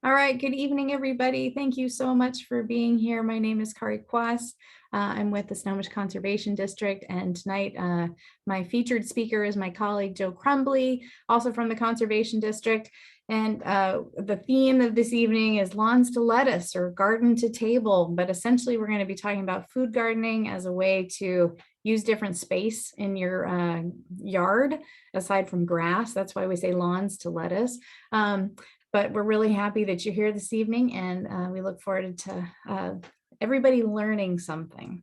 All right, good evening, everybody. Thank you so much for being here. My name is Kari Kwas. I'm with the Snohomish Conservation District, and tonight my featured speaker is my colleague Joe Crumbley, also from the Conservation District. And the theme of this evening is lawns to lettuce or garden to table, but essentially we're going to be talking about food gardening as a way to use different space in your yard aside from grass. That's why we say lawns to lettuce. But we're really happy that you're here this evening, and we look forward to everybody learning something.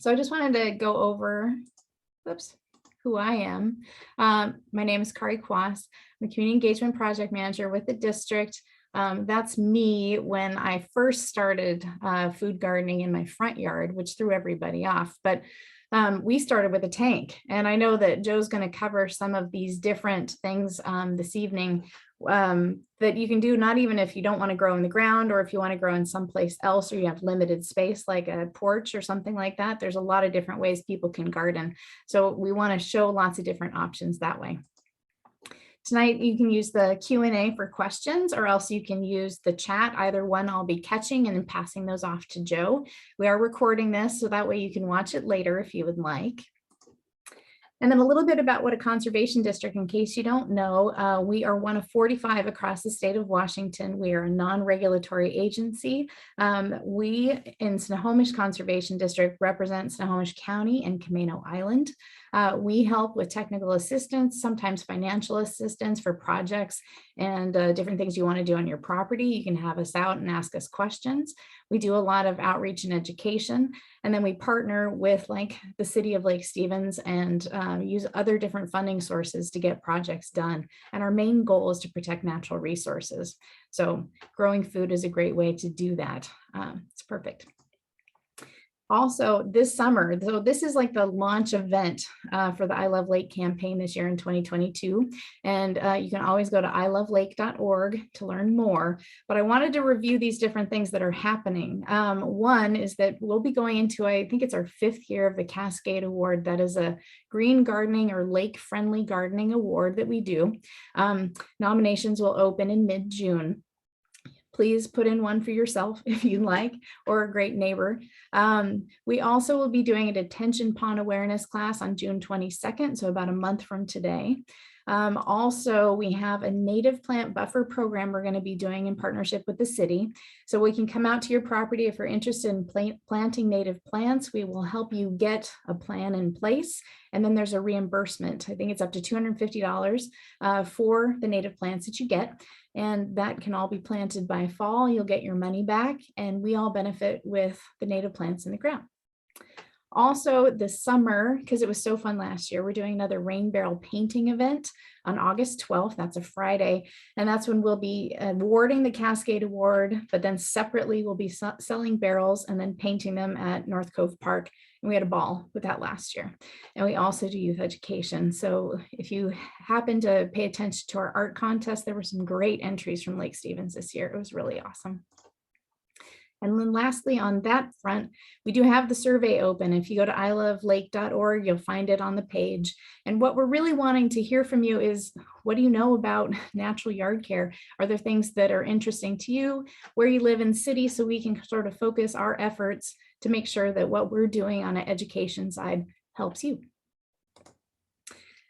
So I just wanted to go over, who I am. My name is Kari Kwas. I'm a community engagement project manager with the district. That's me when I first started food gardening in my front yard, which threw everybody off. But we started with a tank, and I know that Joe's going to cover some of these different things this evening that you can do, not even if you don't want to grow in the ground, or if you want to grow in someplace else, or you have limited space like a porch or something like that. There's a lot of different ways people can garden. So we want to show lots of different options that way. Tonight, you can use the Q&A for questions, or else you can use the chat. Either one I'll be catching and passing those off to Joe. We are recording this, so that way you can watch it later if you would like. And then a little bit about what a conservation district, in case you don't know, we are one of 45 across the state of Washington. We are a non-regulatory agency. We in Snohomish Conservation District represent Snohomish County and Camano Island. We help with technical assistance, sometimes financial assistance for projects and different things you want to do on your property. You can have us out and ask us questions. We do a lot of outreach and education, and then we partner with like the city of Lake Stevens and use other different funding sources to get projects done. And our main goal is to protect natural resources. So growing food is a great way to do that. It's perfect. Also this summer, so this is like the launch event for the I Love Lake campaign this year in 2022. And you can always go to ilovelake.org to learn more. But I wanted to review these different things that are happening. One is that we'll be going into, I think it's our 5th year of the Cascade Award. That is a green gardening or lake-friendly gardening award that we do. Nominations will open in mid-June. Please put in one for yourself if you'd like, or a great neighbor. We also will be doing a detention pond awareness class on June 22nd, so about a month from today. Also, we have a native plant buffer program we're going to be doing in partnership with the city. So we can come out to your property if you're interested in planting native plants. We will help you get a plan in place. And then there's a reimbursement. I think it's up to $250 for the native plants that you get. And that can all be planted by fall. You'll get your money back, and we all benefit with the native plants in the ground. Also this summer, because it was so fun last year, we're doing another rain barrel painting event on August 12th. That's a Friday. And that's when we'll be awarding the Cascade Award, but then separately we'll be selling barrels and then painting them at North Cove Park. And we had a ball with that last year. And we also do youth education. So if you happen to pay attention to our art contest, there were some great entries from Lake Stevens this year. It was really awesome. And then lastly, on that front, we do have the survey open. If you go to ilovelake.org, you'll find it on the page. And what we're really wanting to hear from you is, what do you know about natural yard care? Are there things that are interesting to you, where you live in the city, so we can sort of focus our efforts to make sure that what we're doing on an education side helps you.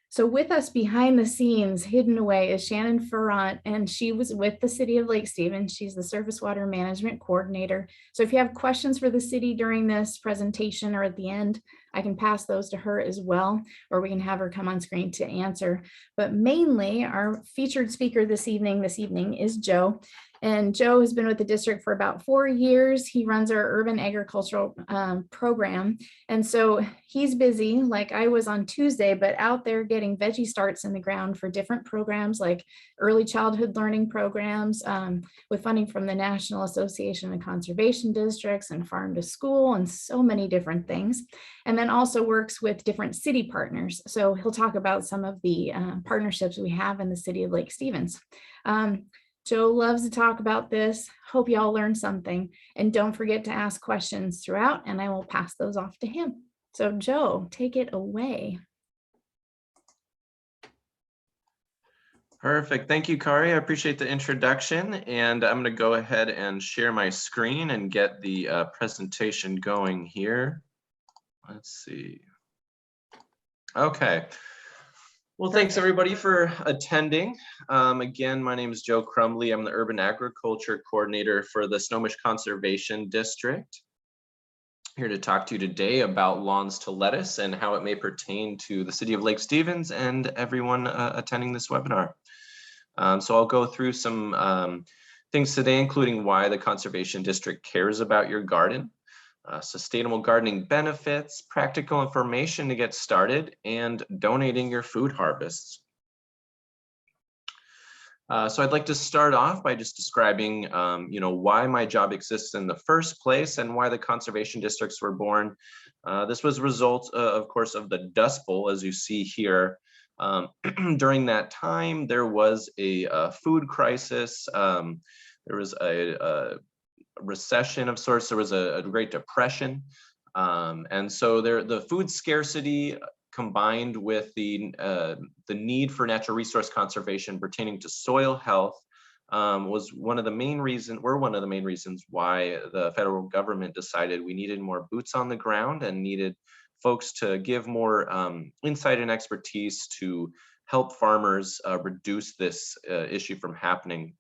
So with us behind the scenes, hidden away, is Shannon Ferrant, and she was with the city of Lake Stevens. She's the Surface Water Management Coordinator. So if you have questions for the city during this presentation or at the end, I can pass those to her as well, or we can have her come on screen to answer. But mainly our featured speaker this evening is Joe. And Joe has been with the district for about 4 years. He runs our urban agricultural program. And so he's busy, like I was on Tuesday, but out there getting veggie starts in the ground for different programs like early childhood learning programs with funding from the National Association of Conservation Districts and Farm to School and so many different things. And then also works with different city partners. So he'll talk about some of the partnerships we have in the city of Lake Stevens. Joe loves to talk about this. Hope you all learned something, and don't forget to ask questions throughout, and I will pass those off to him. So Joe, take it away. Perfect. Thank you, Kari. I appreciate the introduction, and I'm going to go ahead and share my screen and get the presentation going here. Let's see. Okay. Well, thanks everybody for attending. Again, my name is Joe Crumbley. I'm the Urban Agriculture Coordinator for the Snohomish Conservation District. Here to talk to you today about lawns to lettuce and how it may pertain to the city of Lake Stevens and everyone attending this webinar. So I'll go through some things today, including why the Conservation District cares about your garden, sustainable gardening benefits, practical information to get started, and donating your food harvests. So I'd like to start off by just describing, why my job exists in the first place and why the conservation districts were born. This was a result, of course, of the Dust Bowl, as you see here. During that time, there was a food crisis. There was a recession of sorts. There was a Great Depression. And so the food scarcity combined with the need for natural resource conservation pertaining to soil health were one of the main reasons why the federal government decided we needed more boots on the ground and needed folks to give more insight and expertise to help farmers reduce this issue from happening.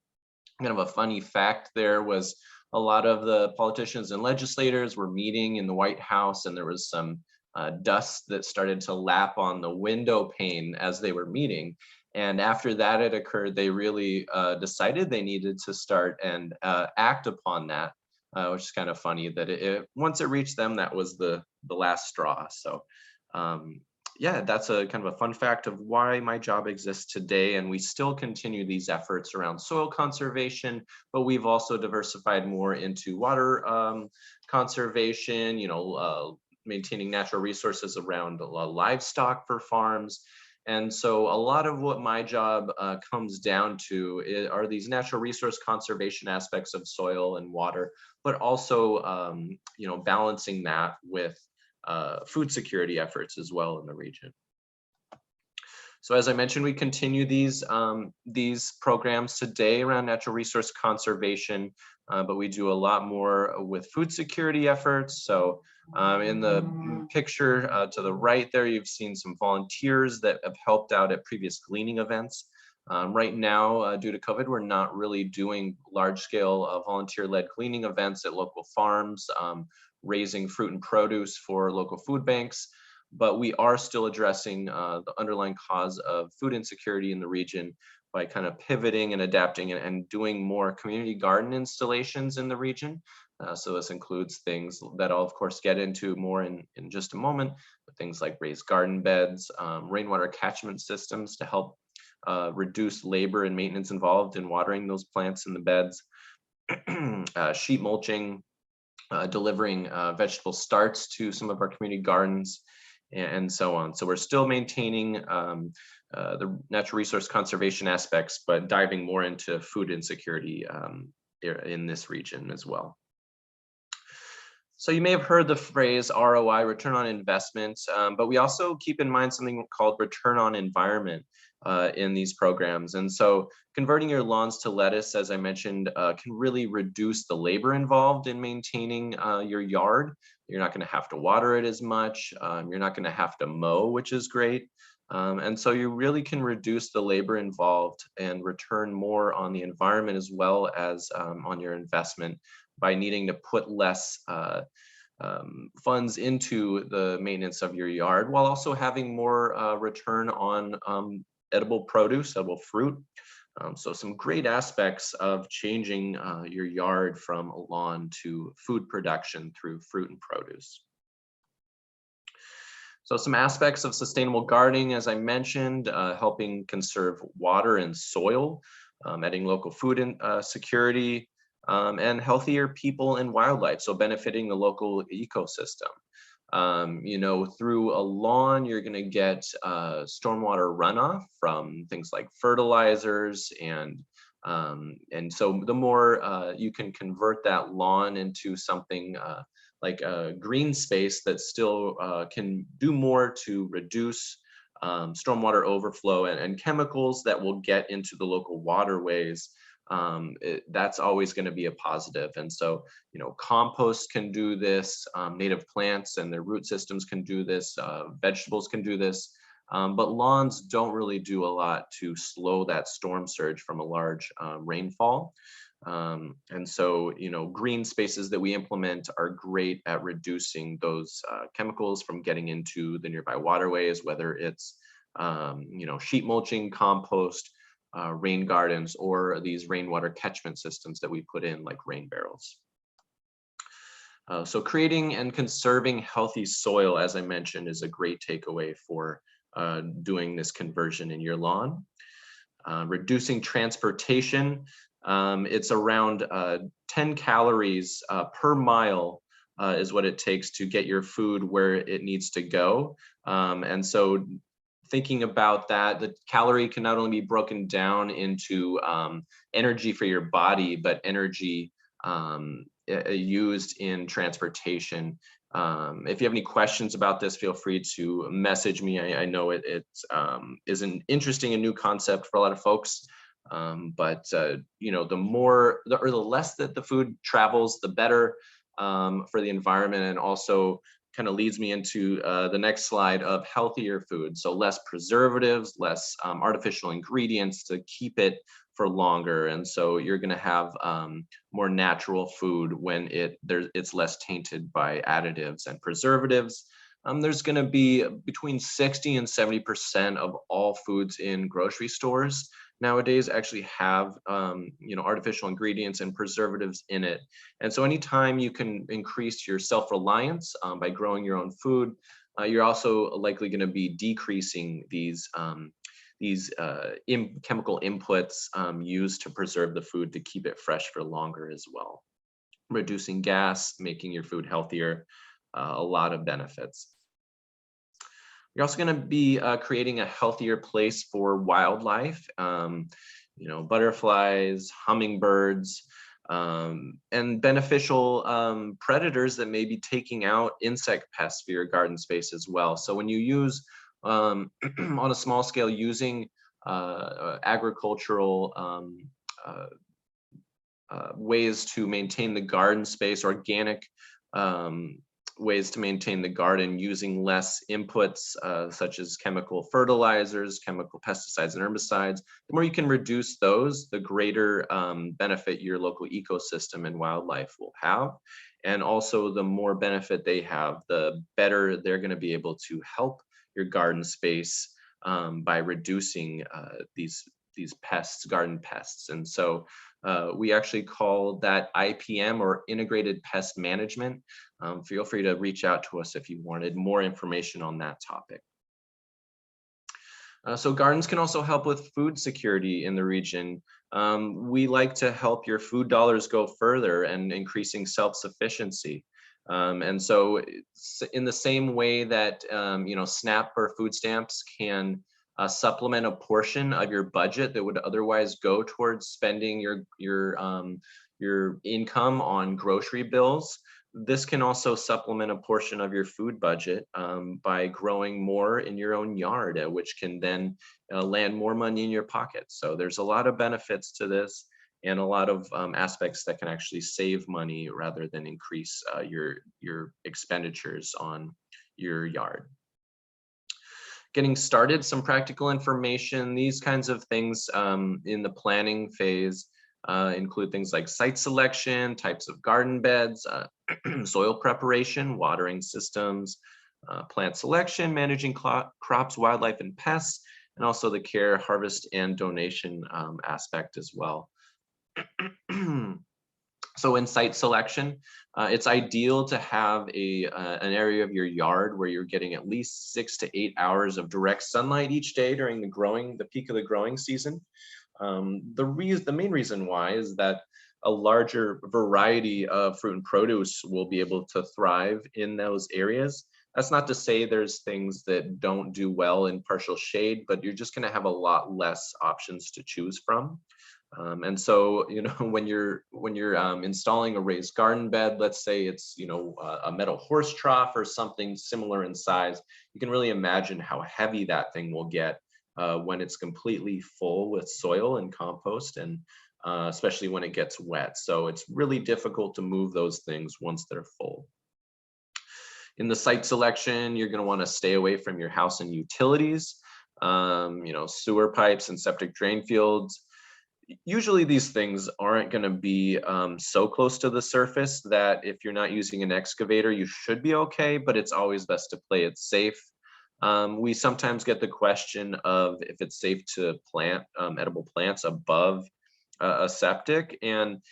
Kind of a funny fact there was a lot of the politicians and legislators were meeting in the White House, and there was some dust that started to lap on the window pane as they were meeting. And after that had occurred, they really decided they needed to start and act upon that, which is kind of funny that once it reached them, that was the last straw. So yeah, that's a kind of a fun fact of why my job exists today. And we still continue these efforts around soil conservation, but we've also diversified more into water conservation, maintaining natural resources around livestock for farms. And so a lot of what my job comes down to are these natural resource conservation aspects of soil and water, but also, balancing that with food security efforts as well in the region. So as I mentioned, we continue these programs today around natural resource conservation, but we do a lot more with food security efforts. So in the picture to the right there, you've seen some volunteers that have helped out at previous gleaning events. Right now, due to COVID, we're not really doing large-scale volunteer-led gleaning events at local farms, raising fruit and produce for local food banks. But we are still addressing the underlying cause of food insecurity in the region by kind of pivoting and adapting and doing more community garden installations in the region. So this includes things that I'll of course get into more in just a moment, but things like raised garden beds, rainwater catchment systems to help reduce labor and maintenance involved in watering those plants in the beds, sheet mulching, delivering vegetable starts to some of our community gardens, and so on. So we're still maintaining the natural resource conservation aspects, but diving more into food insecurity in this region as well. So you may have heard the phrase ROI, return on investment, but we also keep in mind something called return on environment in these programs. And so converting your lawns to lettuce, as I mentioned, can really reduce the labor involved in maintaining your yard. You're not going to have to water it as much. You're not going to have to mow, which is great. And so you really can reduce the labor involved and return more on the environment as well as on your investment by needing to put less funds into the maintenance of your yard, while also having more return on edible produce, edible fruit. So some great aspects of changing your yard from a lawn to food production through fruit and produce. So some aspects of sustainable gardening, as I mentioned, helping conserve water and soil, adding local food security, and healthier people and wildlife, so benefiting the local ecosystem. Through a lawn, you're going to get stormwater runoff from things like fertilizers, and so the more you can convert that lawn into something like a green space that still can do more to reduce stormwater overflow and chemicals that will get into the local waterways, that's always going to be a positive. And so, compost can do this, native plants and their root systems can do this, vegetables can do this, but lawns don't really do a lot to slow that storm surge from a large rainfall. And so, green spaces that we implement are great at reducing those chemicals from getting into the nearby waterways, whether it's, sheet mulching, compost, rain gardens, or these rainwater catchment systems that we put in like rain barrels. So creating and conserving healthy soil, as I mentioned, is a great takeaway for doing this conversion in your lawn. Reducing transportation. It's around 10 calories per mile is what it takes to get your food where it needs to go. And so thinking about that, the calorie can not only be broken down into energy for your body, but energy used in transportation. If you have any questions about this, feel free to message me. I know it is an interesting and new concept for a lot of folks. But the less that the food travels, the better for the environment, and also kind of leads me into the next slide of healthier food. So less preservatives, less artificial ingredients to keep it for longer. And so you're going to have more natural food when it's less tainted by additives and preservatives. There's going to be between 60 and 70% of all foods in grocery stores nowadays actually have artificial ingredients and preservatives in it. And so anytime you can increase your self-reliance by growing your own food, you're also likely going to be decreasing these chemical inputs used to preserve the food to keep it fresh for longer as well. Reducing gas, making your food healthier, a lot of benefits. You're also going to be creating a healthier place for wildlife, butterflies, hummingbirds, and beneficial predators that may be taking out insect pests for your garden space as well. So when you use, on a small scale, using agricultural ways to maintain the garden space, organic ways to maintain the garden using less inputs such as chemical fertilizers, chemical pesticides and herbicides, the more you can reduce those, the greater benefit your local ecosystem and wildlife will have. And also the more benefit they have, the better they're going to be able to help your garden space by reducing these pests, garden pests. And so we actually call that IPM, or Integrated Pest Management. Feel free to reach out to us if you wanted more information on that topic. So gardens can also help with food security in the region. We like to help your food dollars go further and increasing self-sufficiency. And so in the same way that, SNAP or food stamps can supplement a portion of your budget that would otherwise go towards spending your income on grocery bills, this can also supplement a portion of your food budget by growing more in your own yard, which can then land more money in your pocket. So there's a lot of benefits to this, and a lot of aspects that can actually save money rather than increase your expenditures on your yard. Getting started, some practical information. These kinds of things in the planning phase include things like site selection, types of garden beds, soil preparation, watering systems, plant selection, managing crops, wildlife, and pests, and also the care, harvest, and donation aspect as well. So in site selection, it's ideal to have an area of your yard where you're getting at least 6 to 8 hours of direct sunlight each day during the peak of the growing season. The main reason why is that a larger variety of fruit and produce will be able to thrive in those areas. That's not to say there's things that don't do well in partial shade, but you're just going to have a lot less options to choose from. And so, you know, when you're installing a raised garden bed, let's say it's, you know, a metal horse trough or something similar in size, you can really imagine how heavy that thing will get when it's completely full with soil and compost, and especially when it gets wet. So it's really difficult to move those things once they're full. In the site selection, you're going to want to stay away from your house and utilities, you know, sewer pipes and septic drain fields. Usually these things aren't going to be so close to the surface that if you're not using an excavator, you should be okay, but it's always best to play it safe. We sometimes get the question of if it's safe to plant edible plants above a septic, and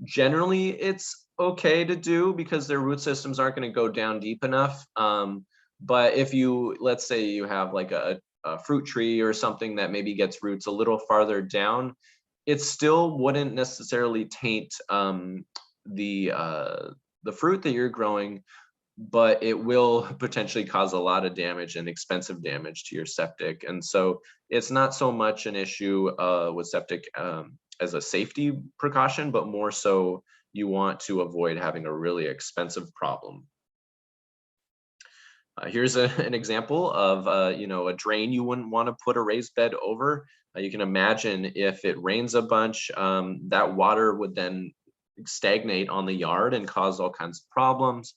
generally it's okay to do because their root systems aren't going to go down deep enough. But if you, let's say you have like a fruit tree or something that maybe gets roots a little farther down, it still wouldn't necessarily taint the fruit that you're growing, but it will potentially cause a lot of damage and expensive damage to your septic. And so it's not so much an issue with septic as a safety precaution, but more so you want to avoid having a really expensive problem. Here's an example of you know, a drain you wouldn't want to put a raised bed over. You can imagine if it rains a bunch, that water would then stagnate on the yard and cause all kinds of problems.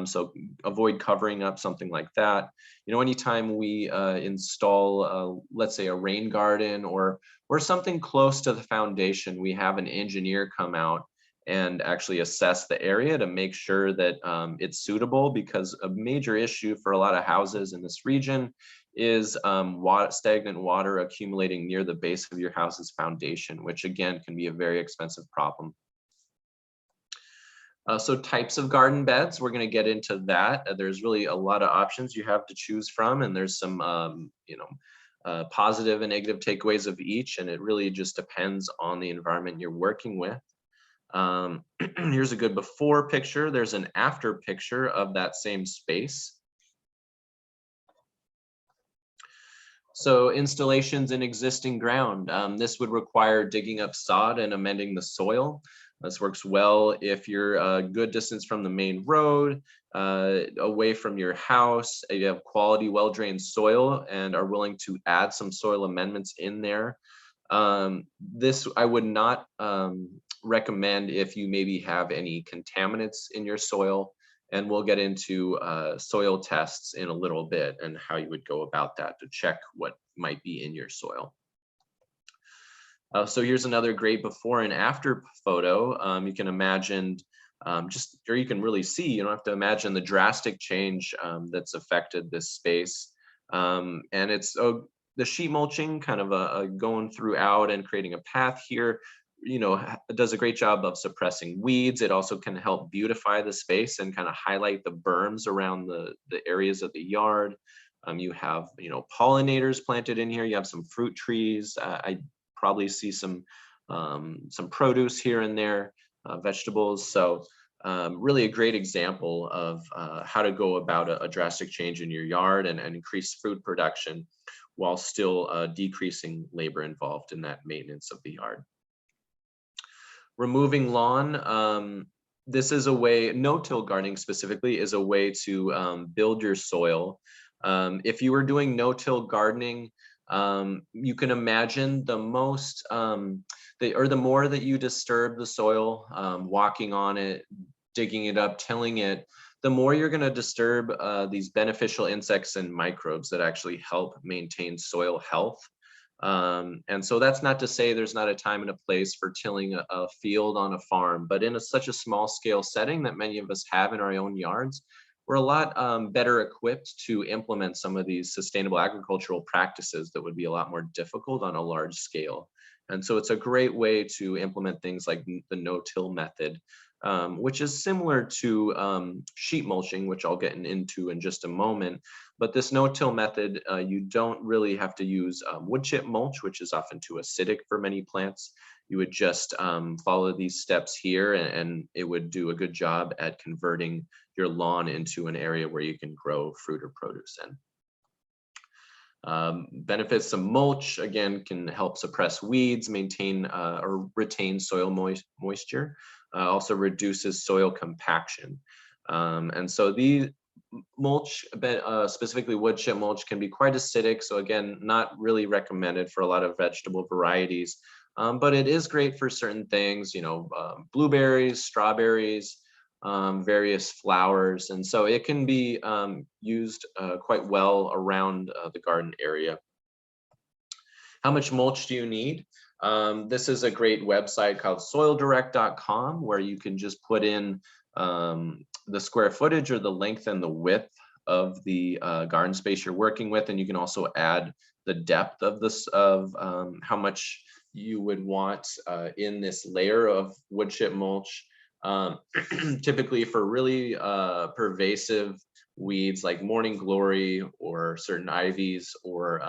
So avoid covering up something like that. You know, anytime we install, let's say, a rain garden or something close to the foundation, we have an engineer come out and actually assess the area to make sure that it's suitable, because a major issue for a lot of houses in this region is stagnant water accumulating near the base of your house's foundation, which again can be a very expensive problem. So types of garden beds, we're going to get into that. There's really a lot of options you have to choose from, and there's some you know, positive and negative takeaways of each, and it really just depends on the environment you're working with. Here's a good before picture. There's an after picture of that same space. So installations in existing ground. This would require digging up sod and amending the soil. This works well if you're a good distance from the main road, away from your house, you have quality, well-drained soil and are willing to add some soil amendments in there. This I would not recommend if you maybe have any contaminants in your soil, and we'll get into soil tests in a little bit and how you would go about that to check what might be in your soil. So here's another great before and after photo. You can imagine or you can really see, you don't have to imagine the drastic change that's affected this space. And it's the sheet mulching kind of going throughout and creating a path here, you know, it does a great job of suppressing weeds. It also can help beautify the space and kind of highlight the berms around the areas of the yard. You have, you know, pollinators planted in here. You have some fruit trees. I probably see some produce here and there, vegetables. So really a great example of how to go about a drastic change in your yard and increase food production while still decreasing labor involved in that maintenance of the yard. Removing lawn. This is a way, no-till gardening specifically, is a way to build your soil. If you were doing no-till gardening, you can imagine the most, the more that you disturb the soil, walking on it, digging it up, tilling it, the more you're going to disturb these beneficial insects and microbes that actually help maintain soil health. And so that's not to say there's not a time and a place for tilling a field on a farm, but in such a small scale setting that many of us have in our own yards, we're a lot better equipped to implement some of these sustainable agricultural practices that would be a lot more difficult on a large scale. And so it's a great way to implement things like the no-till method, which is similar to sheet mulching, which I'll get into in just a moment. But this no-till method, you don't really have to use wood chip mulch, which is often too acidic for many plants. You would just follow these steps here, and it would do a good job at converting your lawn into an area where you can grow fruit or produce in. Benefits of mulch, again, can help suppress weeds, maintain or retain soil moisture, also reduces soil compaction. And so the mulch, specifically wood chip mulch, can be quite acidic. So again, not really recommended for a lot of vegetable varieties, but it is great for certain things, blueberries, strawberries, various flowers. And so it can be used quite well around the garden area. How much mulch do you need? This is a great website called soildirect.com, where you can just put in the square footage or the length and the width of the garden space you're working with. And you can also add the depth of this, of how much you would want in this layer of wood chip mulch. Typically for really pervasive weeds like morning glory or certain ivies or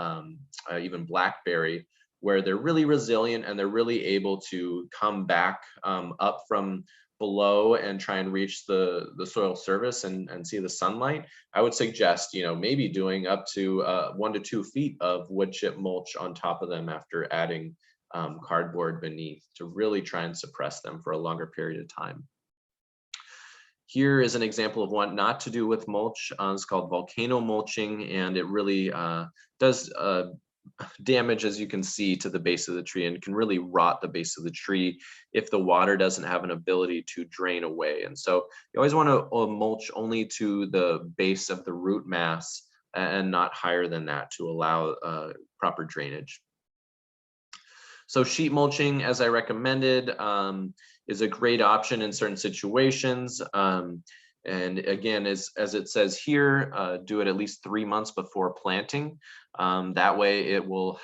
even blackberry, where they're really resilient and they're really able to come back up from below and try and reach the soil surface and see the sunlight, I would suggest, maybe doing up to 1 to 2 feet of wood chip mulch on top of them after adding cardboard beneath to really try and suppress them for a longer period of time. Here is an example of what not to do with mulch. It's called volcano mulching, and it really does damage, as you can see, to the base of the tree and can really rot the base of the tree if the water doesn't have an ability to drain away. And so you always want to mulch only to the base of the root mass and not higher than that to allow proper drainage. So sheet mulching, as I recommended, is a great option in certain situations. And again, as it says here, do it at least 3 months before planting. That way it will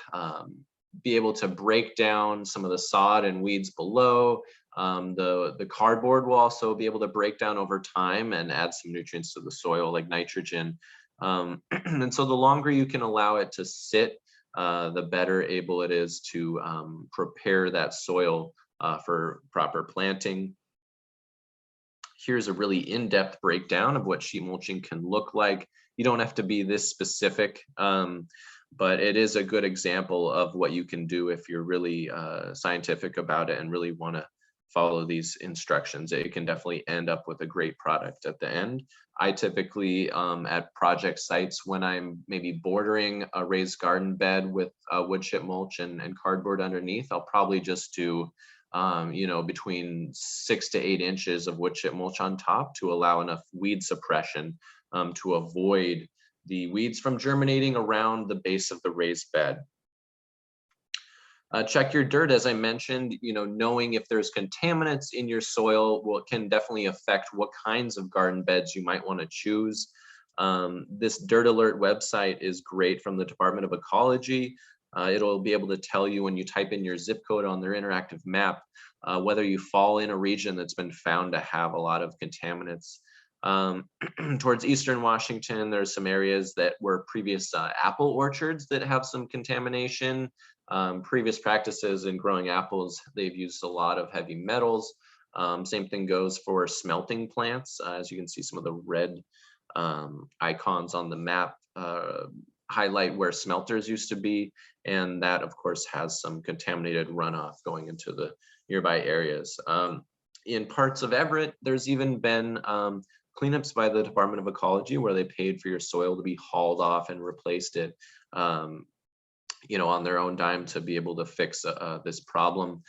be able to break down some of the sod and weeds below. The cardboard will also be able to break down over time and add some nutrients to the soil like nitrogen. And so the longer you can allow it to sit, the better able it is to prepare that soil for proper planting. Here's a really in-depth breakdown of what sheet mulching can look like. You don't have to be this specific, but it is a good example of what you can do if you're really scientific about it and really want to follow these instructions. It can definitely end up with a great product at the end. I typically, at project sites, when I'm maybe bordering a raised garden bed with wood chip mulch and cardboard underneath, I'll probably just do between 6 to 8 inches of wood chip mulch on top to allow enough weed suppression to avoid the weeds from germinating around the base of the raised bed. Check your dirt, as I mentioned, knowing if there's contaminants in your soil can definitely affect what kinds of garden beds you might want to choose. This Dirt Alert website is great from the Department of Ecology. It'll be able to tell you when you type in your zip code on their interactive map, whether you fall in a region that's been found to have a lot of contaminants. Towards Eastern Washington, there's some areas that were previous apple orchards that have some contamination. Previous practices in growing apples, they've used a lot of heavy metals. Same thing goes for smelting plants. As you can see, some of the red icons on the map highlight where smelters used to be, and that of course has some contaminated runoff going into the nearby areas. In parts of Everett, there's even been cleanups by the Department of Ecology where they paid for your soil to be hauled off and replaced it on their own dime to be able to fix this problem.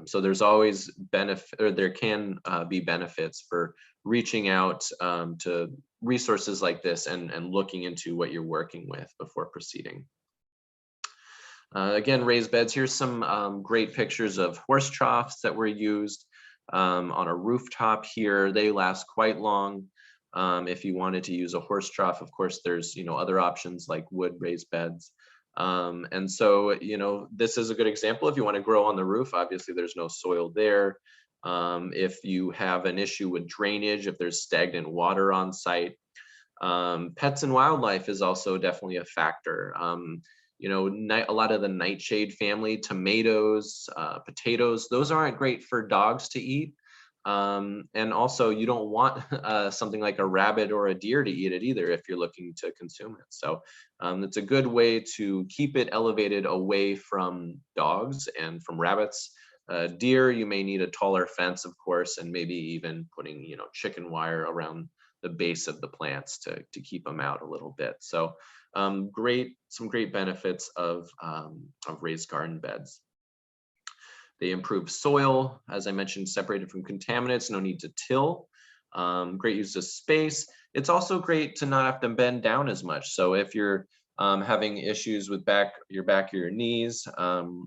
So there's always benefit, or there can be benefits for reaching out to resources like this and looking into what you're working with before proceeding. Again, raised beds. Here's some great pictures of horse troughs that were used on a rooftop here. They last quite long. If you wanted to use a horse trough, of course, there's other options like wood raised beds. And so, this is a good example. If you want to grow on the roof, obviously there's no soil there. If you have an issue with drainage, if there's stagnant water on site, Pets and wildlife is also definitely a factor. A lot of the nightshade family, tomatoes, potatoes, those aren't great for dogs to eat. And also you don't want something like a rabbit or a deer to eat it either if you're looking to consume it. So it's a good way to keep it elevated away from dogs and from rabbits. Deer, you may need a taller fence, of course, and maybe even putting, chicken wire around the base of the plants to keep them out a little bit. So some great benefits of raised garden beds. They improve soil, as I mentioned, separated from contaminants, no need to till. Great use of space. It's also great to not have to bend down as much. So if you're having issues with your back or your knees,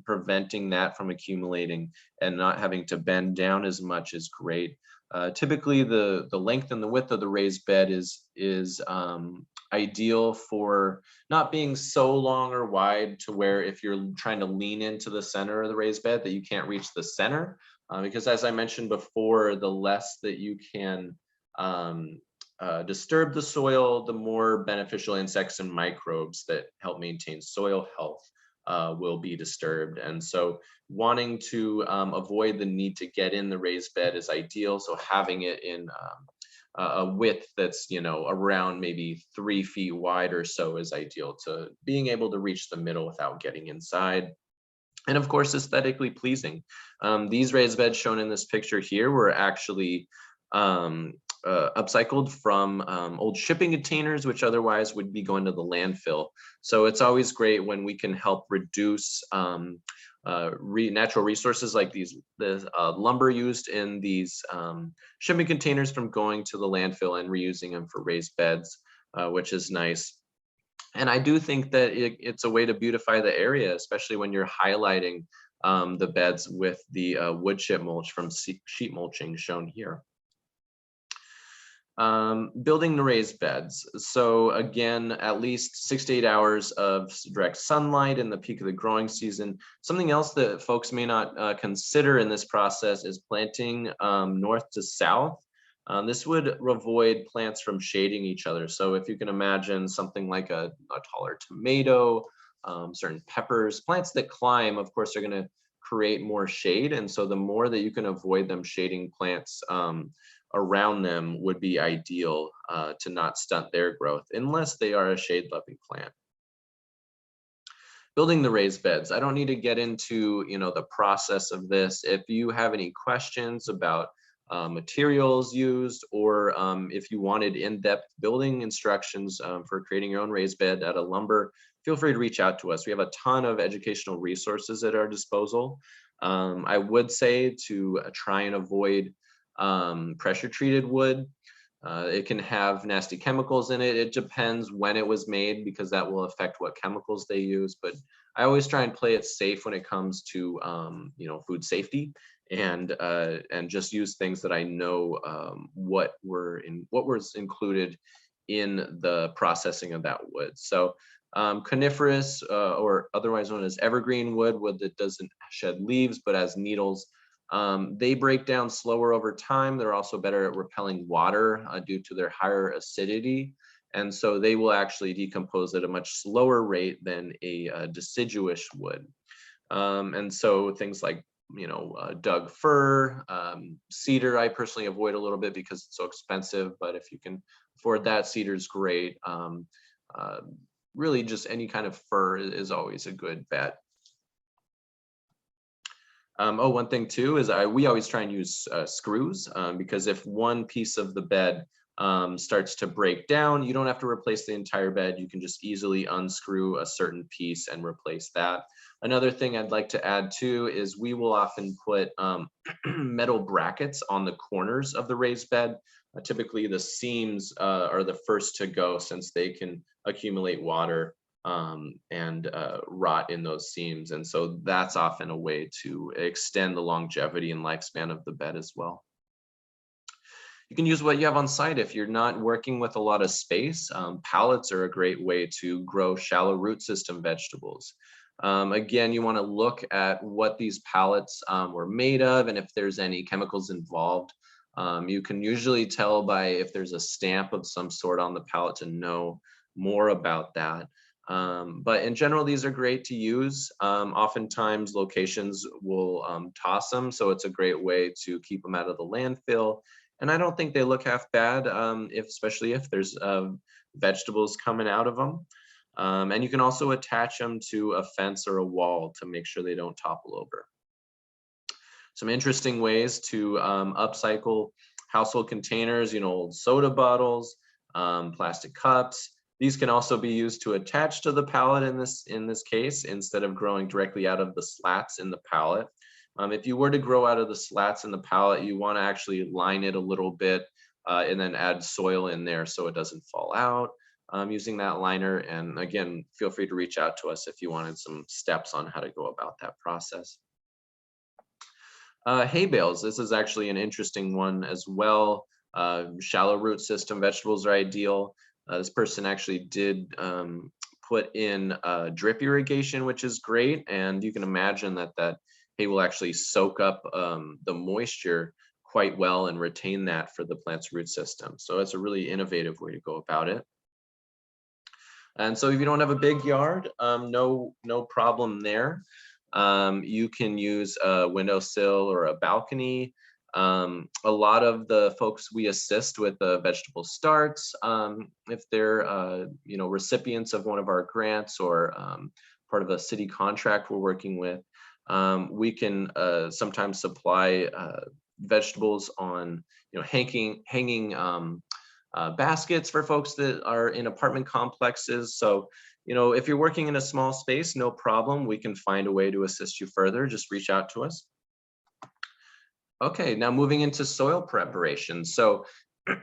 preventing that from accumulating and not having to bend down as much is great. Typically, the length and the width of the raised bed is ideal for not being so long or wide to where if you're trying to lean into the center of the raised bed that you can't reach the center. Because as I mentioned before, the less that you can disturb the soil, the more beneficial insects and microbes that help maintain soil health will be disturbed. And so wanting to avoid the need to get in the raised bed is ideal. So having it in a width that's, around maybe 3 feet wide or so is ideal to being able to reach the middle without getting inside. And of course, aesthetically pleasing. These raised beds shown in this picture here were actually upcycled from old shipping containers, which otherwise would be going to the landfill. So it's always great when we can help reduce natural resources like the lumber used in these shipping containers from going to the landfill and reusing them for raised beds, which is nice. And I do think that it's a way to beautify the area, especially when you're highlighting the beds with the wood chip mulch from sheet mulching shown here. Building the raised beds. So again, at least 6 to 8 hours of direct sunlight in the peak of the growing season. Something else that folks may not consider in this process is planting north to south. This would avoid plants from shading each other. So if you can imagine something like a taller tomato, certain peppers, plants that climb, of course, are going to create more shade. And so the more that you can avoid them shading plants around them would be ideal to not stunt their growth unless they are a shade-loving plant. Building the raised beds. I don't need to get into the process of this. If you have any questions about materials used, or if you wanted in-depth building instructions for creating your own raised bed out of lumber, feel free to reach out to us. We have a ton of educational resources at our disposal. I would say to try and avoid pressure treated wood. It can have nasty chemicals in it. It depends when it was made because that will affect what chemicals they use. But I always try and play it safe when it comes to food safety, and just use things that I know what was included in the processing of that wood. So coniferous or otherwise known as evergreen wood that doesn't shed leaves but has needles. They break down slower over time. They're also better at repelling water due to their higher acidity. And so they will actually decompose at a much slower rate than a deciduous would. And so things like, Doug fir, cedar, I personally avoid a little bit because it's so expensive, but if you can afford that, cedar's great. Really just any kind of fir is always a good bet. One thing too is we always try and use screws because if one piece of the bed starts to break down, you don't have to replace the entire bed. You can just easily unscrew a certain piece and replace that. Another thing I'd like to add too is we will often put metal brackets on the corners of the raised bed. Typically the seams are the first to go since they can accumulate water and rot in those seams. And so that's often a way to extend the longevity and lifespan of the bed as well. You can use what you have on site. If you're not working with a lot of space, pallets are a great way to grow shallow root system vegetables. Again, you want to look at what these pallets were made of and if there's any chemicals involved. You can usually tell by if there's a stamp of some sort on the pallet to know more about that. But in general, these are great to use. Oftentimes locations will toss them, so it's a great way to keep them out of the landfill. And I don't think they look half bad, especially if there's vegetables coming out of them. And you can also attach them to a fence or a wall to make sure they don't topple over. Some interesting ways to upcycle household containers, old soda bottles, plastic cups. These can also be used to attach to the pallet in this case, instead of growing directly out of the slats in the pallet. If you were to grow out of the slats in the pallet, you want to actually line it a little bit and then add soil in there so it doesn't fall out using that liner. And again, feel free to reach out to us if you wanted some steps on how to go about that process. Hay bales, this is actually an interesting one as well. Shallow root system vegetables are ideal. This person actually did put in drip irrigation, which is great. And you can imagine that hay will actually soak up the moisture quite well and retain that for the plant's root system. So it's a really innovative way to go about it. And so if you don't have a big yard, no problem there. You can use a windowsill or a balcony. A lot of the folks we assist with vegetable starts, if they're recipients of one of our grants or part of a city contract we're working with, we can sometimes supply vegetables on hanging baskets for folks that are in apartment complexes. So if you're working in a small space, no problem. We can find a way to assist you further. Just reach out to us. Okay, now moving into soil preparation. So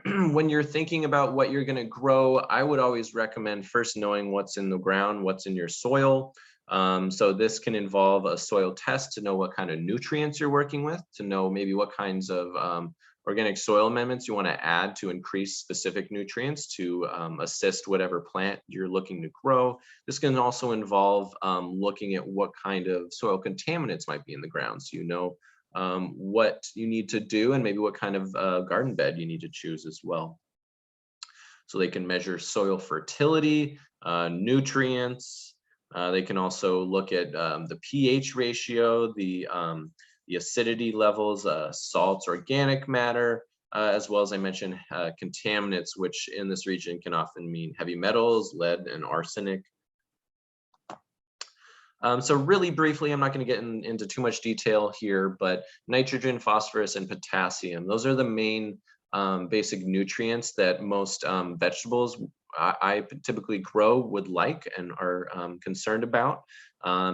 when you're thinking about what you're going to grow, I would always recommend first knowing what's in the ground, what's in your soil. So this can involve a soil test to know what kind of nutrients you're working with, to know maybe what kinds of organic soil amendments you want to add to increase specific nutrients to assist whatever plant you're looking to grow. This can also involve looking at what kind of soil contaminants might be in the ground, so what you need to do and maybe what kind of garden bed you need to choose as well. So they can measure soil fertility, nutrients. They can also look at the pH ratio, the acidity levels, salts, organic matter, as well as I mentioned contaminants, which in this region can often mean heavy metals, lead, and arsenic. So really briefly, I'm not going to get into too much detail here, but nitrogen, phosphorus, and potassium, those are the main basic nutrients that most vegetables I typically grow would like and are concerned about.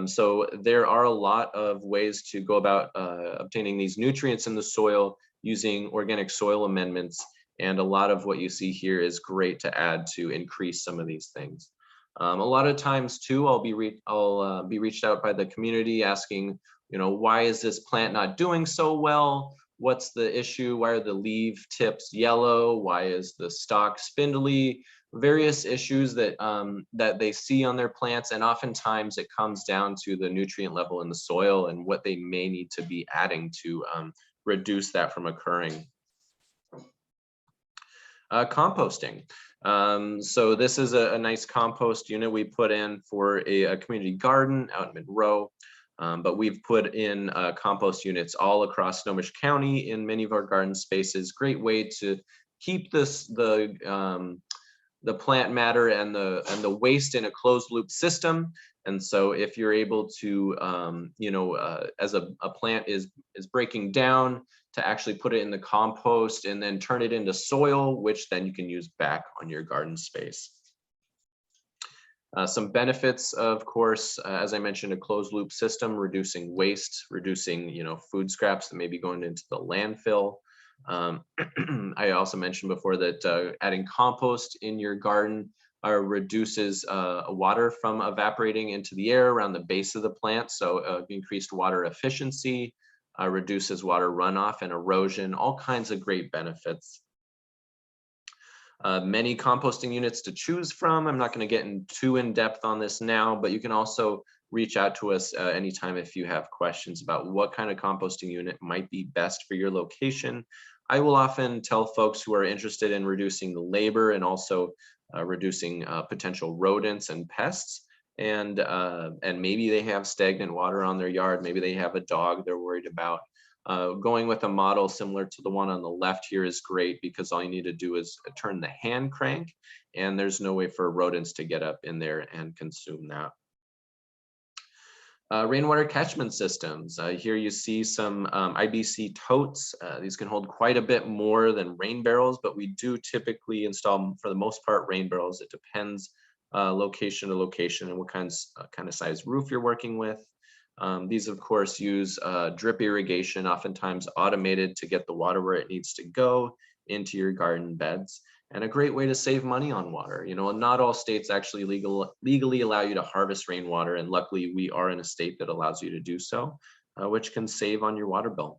So there are a lot of ways to go about obtaining these nutrients in the soil using organic soil amendments. And a lot of what you see here is great to add to increase some of these things. A lot of times too, I'll be reached out by the community asking, why is this plant not doing so well? What's the issue? Why are the leaf tips yellow? Why is the stalk spindly? Various issues that that they see on their plants, and oftentimes it comes down to the nutrient level in the soil and what they may need to be adding to reduce that from occurring. Composting. So this is a nice compost unit we put in for a community garden out in Monroe. But we've put in compost units all across Snohomish County in many of our garden spaces. Great way to keep the plant matter and the waste in a closed loop system. And so if you're able to, as a plant is breaking down, to actually put it in the compost and then turn it into soil, which then you can use back on your garden space. Some benefits, of course, as I mentioned, a closed loop system, reducing waste, reducing food scraps that may be going into the landfill. I also mentioned before that adding compost in your garden reduces water from evaporating into the air around the base of the plant, so increased water efficiency, reduces water runoff and erosion, all kinds of great benefits. Many composting units to choose from. I'm not going to get too in depth on this now, but you can also reach out to us anytime if you have questions about what kind of composting unit might be best for your location. I will often tell folks who are interested in reducing the labor and also reducing potential rodents and pests, and maybe they have stagnant water on their yard, maybe they have a dog they're worried about. Going with a model similar to the one on the left here is great, because all you need to do is turn the hand crank, and there's no way for rodents to get up in there and consume that. Rainwater catchment systems. Here you see some IBC totes. These can hold quite a bit more than rain barrels, but we do typically install, for the most part, rain barrels. It depends location to location and what kind of size roof you're working with. These, of course, use drip irrigation, oftentimes automated to get the water where it needs to go into your garden beds. And a great way to save money on water. You know, not all states actually legally allow you to harvest rainwater, and luckily we are in a state that allows you to do so, which can save on your water bill.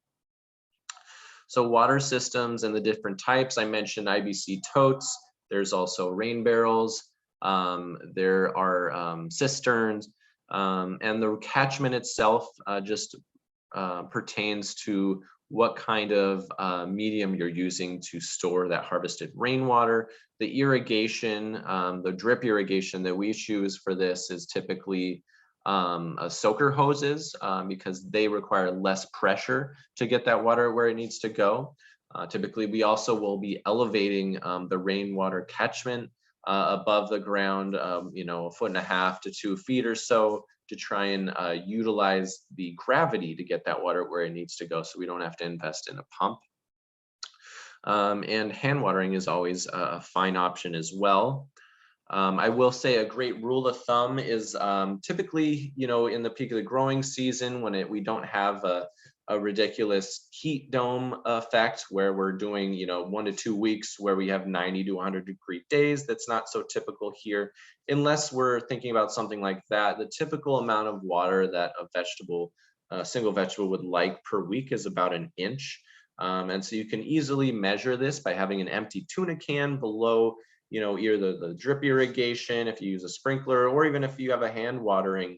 So water systems and the different types, I mentioned IBC totes. There's also rain barrels. There are cisterns, and the catchment itself just pertains to what kind of medium you're using to store that harvested rainwater. The irrigation, the drip irrigation that we choose for this is typically soaker hoses, because they require less pressure to get that water where it needs to go. Typically, we also will be elevating the rainwater catchment above the ground, you know, 1.5 to 2 feet or so, to try and utilize the gravity to get that water where it needs to go, so we don't have to invest in a pump. And hand watering is always a fine option as well. I will say a great rule of thumb is typically, you know, in the peak of the growing season, when we don't have a ridiculous heat dome effect where we're doing, you know, 1 to 2 weeks where we have 90 to 100-degree days. That's not so typical here, unless we're thinking about something like that. The typical amount of water that a single vegetable would like per week is about 1 inch. And so you can easily measure this by having an empty tuna can below, you know, either the drip irrigation, if you use a sprinkler, or even if you have a hand watering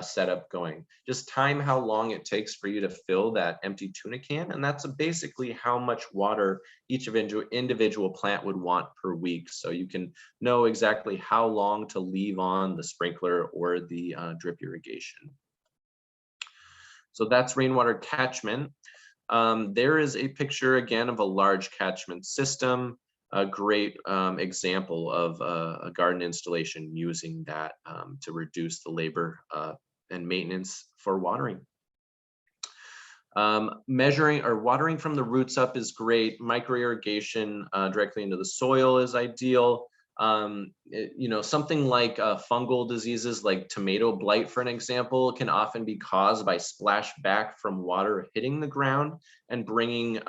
setup going. Just time how long it takes for you to fill that empty tuna can, and that's basically how much water each individual plant would want per week. So you can know exactly how long to leave on the sprinkler or the drip irrigation. So that's rainwater catchment. There is a picture again of a large catchment system. A great example of a garden installation using that to reduce the labor and maintenance for watering. Measuring or watering from the roots up is great. Micro irrigation directly into the soil is ideal. You know, something like fungal diseases like tomato blight, for an example, can often be caused by splashback from water hitting the ground and bringing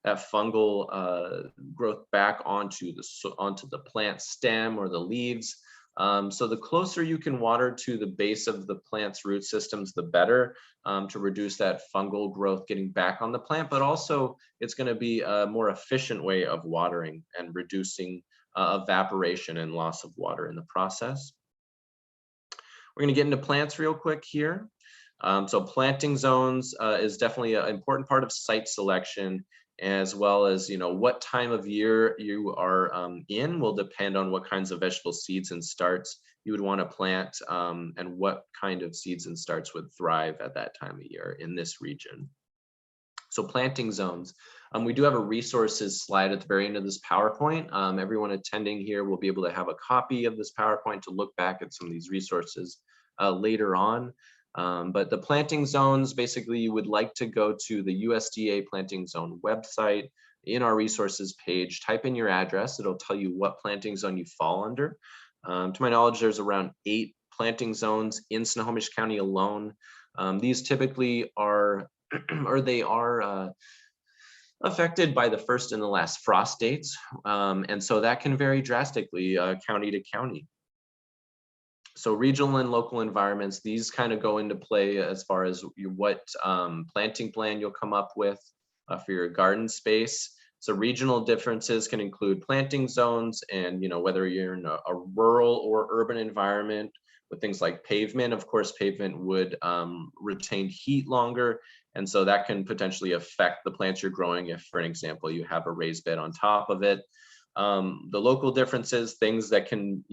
that fungal growth back onto the plant stem or the leaves. So the closer you can water to the base of the plant's root systems, the better, to reduce that fungal growth getting back on the plant, but also it's going to be a more efficient way of watering and reducing evaporation and loss of water in the process. We're going to get into plants real quick here. So planting zones is definitely an important part of site selection, as well as, you know, what time of year you are in will depend on what kinds of vegetable seeds and starts you would want to plant, and what kind of seeds and starts would thrive at that time of year in this region. So planting zones. We do have a resources slide at the very end of this PowerPoint. Everyone attending here will be able to have a copy of this PowerPoint to look back at some of these resources later on. But the planting zones, basically you would like to go to the USDA planting zone website. In our resources page, type in your address. It'll tell you what planting zone you fall under. To my knowledge, there's around 8 planting zones in Snohomish County alone. These typically are, or they are affected by the first and the last frost dates. And so that can vary drastically county to county. So regional and local environments, these kind of go into play as far as what planting plan you'll come up with for your garden space. So regional differences can include planting zones, and, you know, whether you're in a rural or urban environment with things like pavement. Of course, pavement would retain heat longer And so that can potentially affect the plants you're growing if, for an example, you have a raised bed on top of it. The local differences, things that can,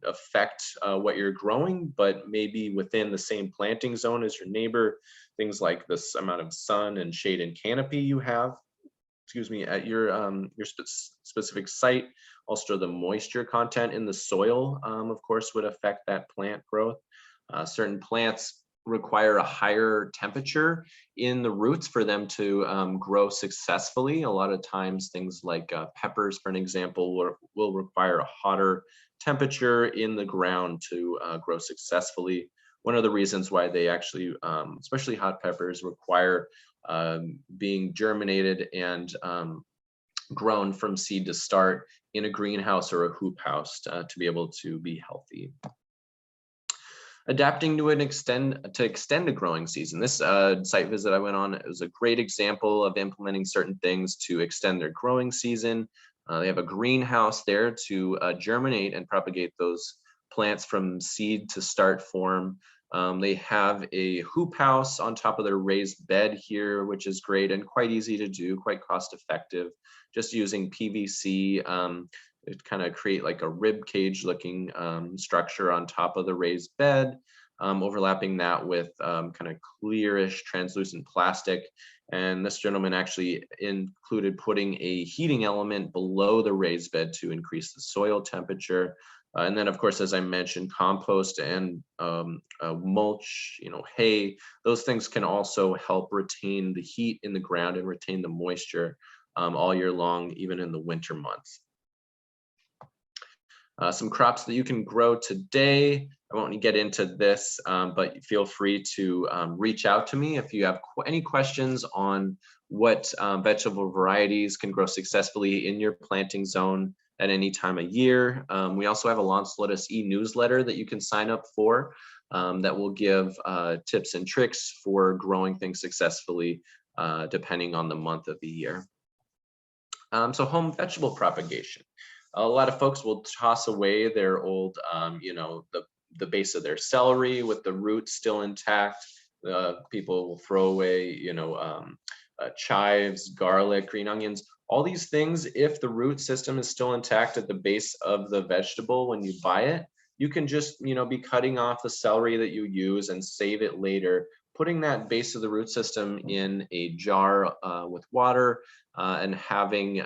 affect what you're growing, but maybe within the same planting zone as your neighbor, things like this amount of sun and shade and canopy you have, at your specific site. Also, the moisture content in the soil, of course, would affect that plant growth. Certain plants require a higher temperature in the roots for them to grow successfully. A lot of times things like peppers, for an example, will require a hotter temperature in the ground to grow successfully. One of the reasons why they actually, especially hot peppers, require being germinated and grown from seed to start in a greenhouse or a hoop house to be able to be healthy. Adapting to extend a growing season. This site visit I went on was a great example of implementing certain things to extend their growing season. They have a greenhouse there to germinate and propagate those plants from seed to start form. They have a hoop house on top of their raised bed here, which is great and quite easy to do, quite cost effective. Just using PVC, it kind of create like a rib cage looking structure on top of the raised bed, overlapping that with kind of clearish translucent plastic. And this gentleman actually included putting a heating element below the raised bed to increase the soil temperature. And then, of course, as I mentioned, compost and mulch, hay, those things can also help retain the heat in the ground and retain the moisture all year long, even in the winter months. Some crops that you can grow today. I won't get into this, but feel free to reach out to me if you have any questions on what vegetable varieties can grow successfully in your planting zone at any time of year. We also have a launch lettuce e-newsletter that you can sign up for that will give tips and tricks for growing things successfully depending on the month of the year. So home vegetable propagation. A lot of folks will toss away their old, the base of their celery with the roots still intact. People will throw away, chives, garlic, green onions, all these things. If the root system is still intact at the base of the vegetable when you buy it, you can just, be cutting off the celery that you use and save it later, putting that base of the root system in a jar with water and having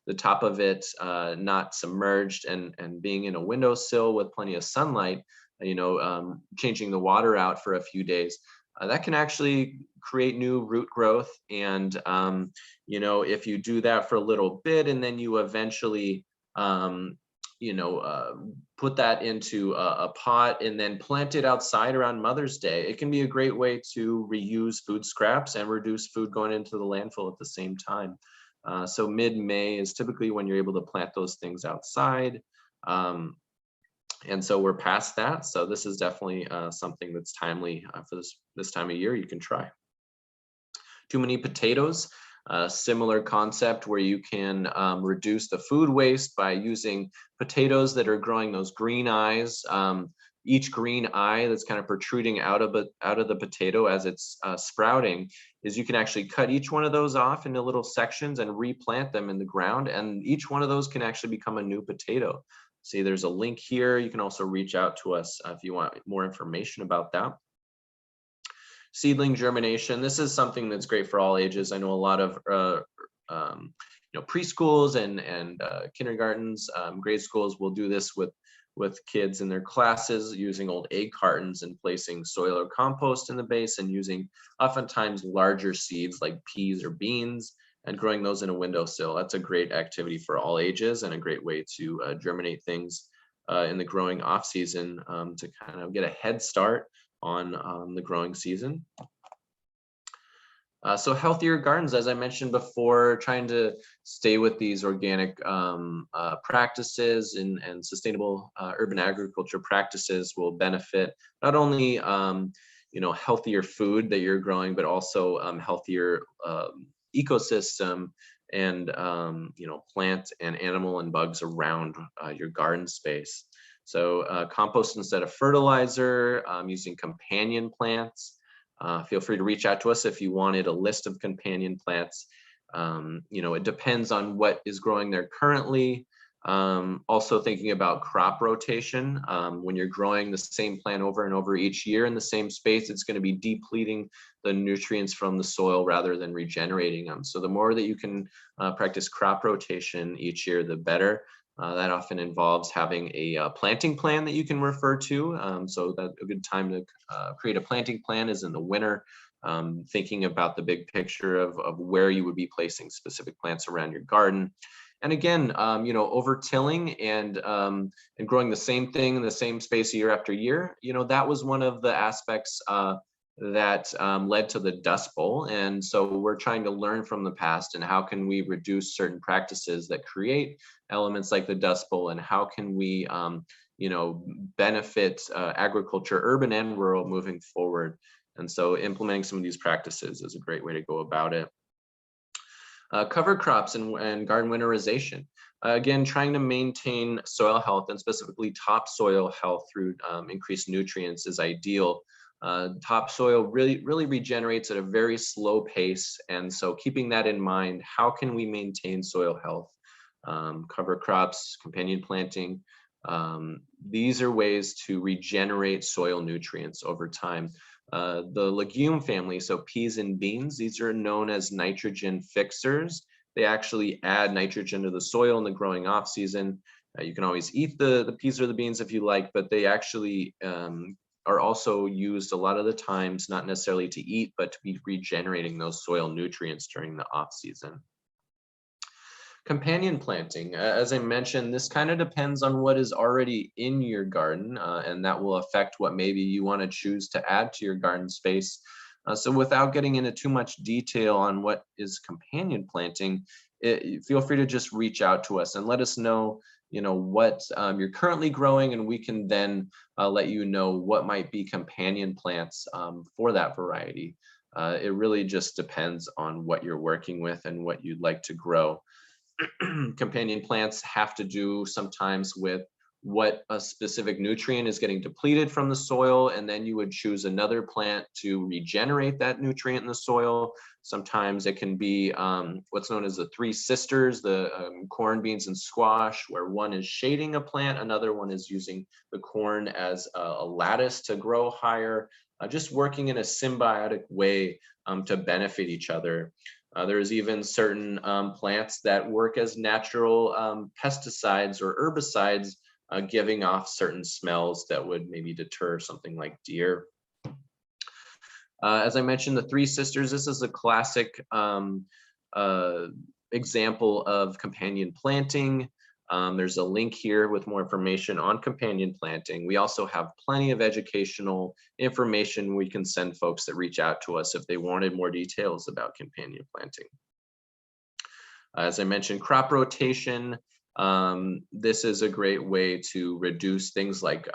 the top of it not submerged and being in a windowsill with plenty of sunlight, changing the water out for a few days. That can actually create new root growth. And, if you do that for a little bit and then you eventually, put that into a pot and then plant it outside around Mother's Day, it can be a great way to reuse food scraps and reduce food going into the landfill at the same time. So mid-May is typically when you're able to plant those things outside. And so we're past that. So this is definitely something that's timely for this time of year. You can try. Too many potatoes. Similar concept where you can reduce the food waste by using potatoes that are growing those green eyes. Each green eye that's kind of protruding out of the potato as it's sprouting is you can actually cut each one of those off into little sections and replant them in the ground. And each one of those can actually become a new potato. See, there's a link here. You can also reach out to us if you want more information about that. Seedling germination. This is something that's great for all ages. I know a lot of preschools and kindergartens, grade schools will do this with kids in their classes using old egg cartons and placing soil or compost in the base and using oftentimes larger seeds like peas or beans and growing those in a windowsill. That's a great activity for all ages and a great way to germinate things in the growing off season to kind of get a head start on the growing season. So healthier gardens, as I mentioned before, trying to stay with these organic practices and sustainable urban agriculture practices will benefit not only healthier food that you're growing, but also healthier ecosystem and plant and animal and bugs around your garden space. So compost instead of fertilizer, using companion plants. Feel free to reach out to us if you wanted a list of companion plants. It depends on what is growing there currently. Also thinking about crop rotation. When you're growing the same plant over and over each year in the same space, it's going to be depleting the nutrients from the soil rather than regenerating them. So the more that you can practice crop rotation each year, the better. That often involves having a planting plan that you can refer to. So that a good time to create a planting plan is in the winter. Thinking about the big picture of where you would be placing specific plants around your garden. And again, over tilling and growing the same thing in the same space year after year, that was one of the aspects that led to the Dust Bowl. And so we're trying to learn from the past and how can we reduce certain practices that create elements like the Dust Bowl, and how can we benefit agriculture, urban and rural, moving forward. And so implementing some of these practices is a great way to go about it. Cover crops and garden winterization. Again, trying to maintain soil health, and specifically topsoil health, through increased nutrients is ideal. Topsoil really regenerates at a very slow pace. And so keeping that in mind, how can we maintain soil health? Cover crops, companion planting, these are ways to regenerate soil nutrients over time. The legume family, so peas and beans, these are known as nitrogen fixers. They actually add nitrogen to the soil in the growing off season. You can always eat the peas or the beans if you like, but they actually are also used a lot of the times, not necessarily to eat, but to be regenerating those soil nutrients during the off season. Companion planting, as I mentioned, this kind of depends on what is already in your garden, and that will affect what maybe you want to choose to add to your garden space. So without getting into too much detail on what is companion planting, feel free to just reach out to us and let us know, what you're currently growing, and we can then let you know what might be companion plants for that variety. It really just depends on what you're working with and what you'd like to grow. Companion plants have to do sometimes with what a specific nutrient is getting depleted from the soil, and then you would choose another plant to regenerate that nutrient in the soil. Sometimes it can be what's known as the three sisters, the corn, beans, and squash, where one is shading a plant, another one is using the corn as a lattice to grow higher, just working in a symbiotic way to benefit each other. There's even certain plants that work as natural pesticides or herbicides, giving off certain smells that would maybe deter something like deer. As I mentioned, the three sisters, this is a classic example of companion planting. There's a link here with more information on companion planting. We also have plenty of educational information we can send folks that reach out to us if they wanted more details about companion planting. As I mentioned, crop rotation. This is a great way to reduce things like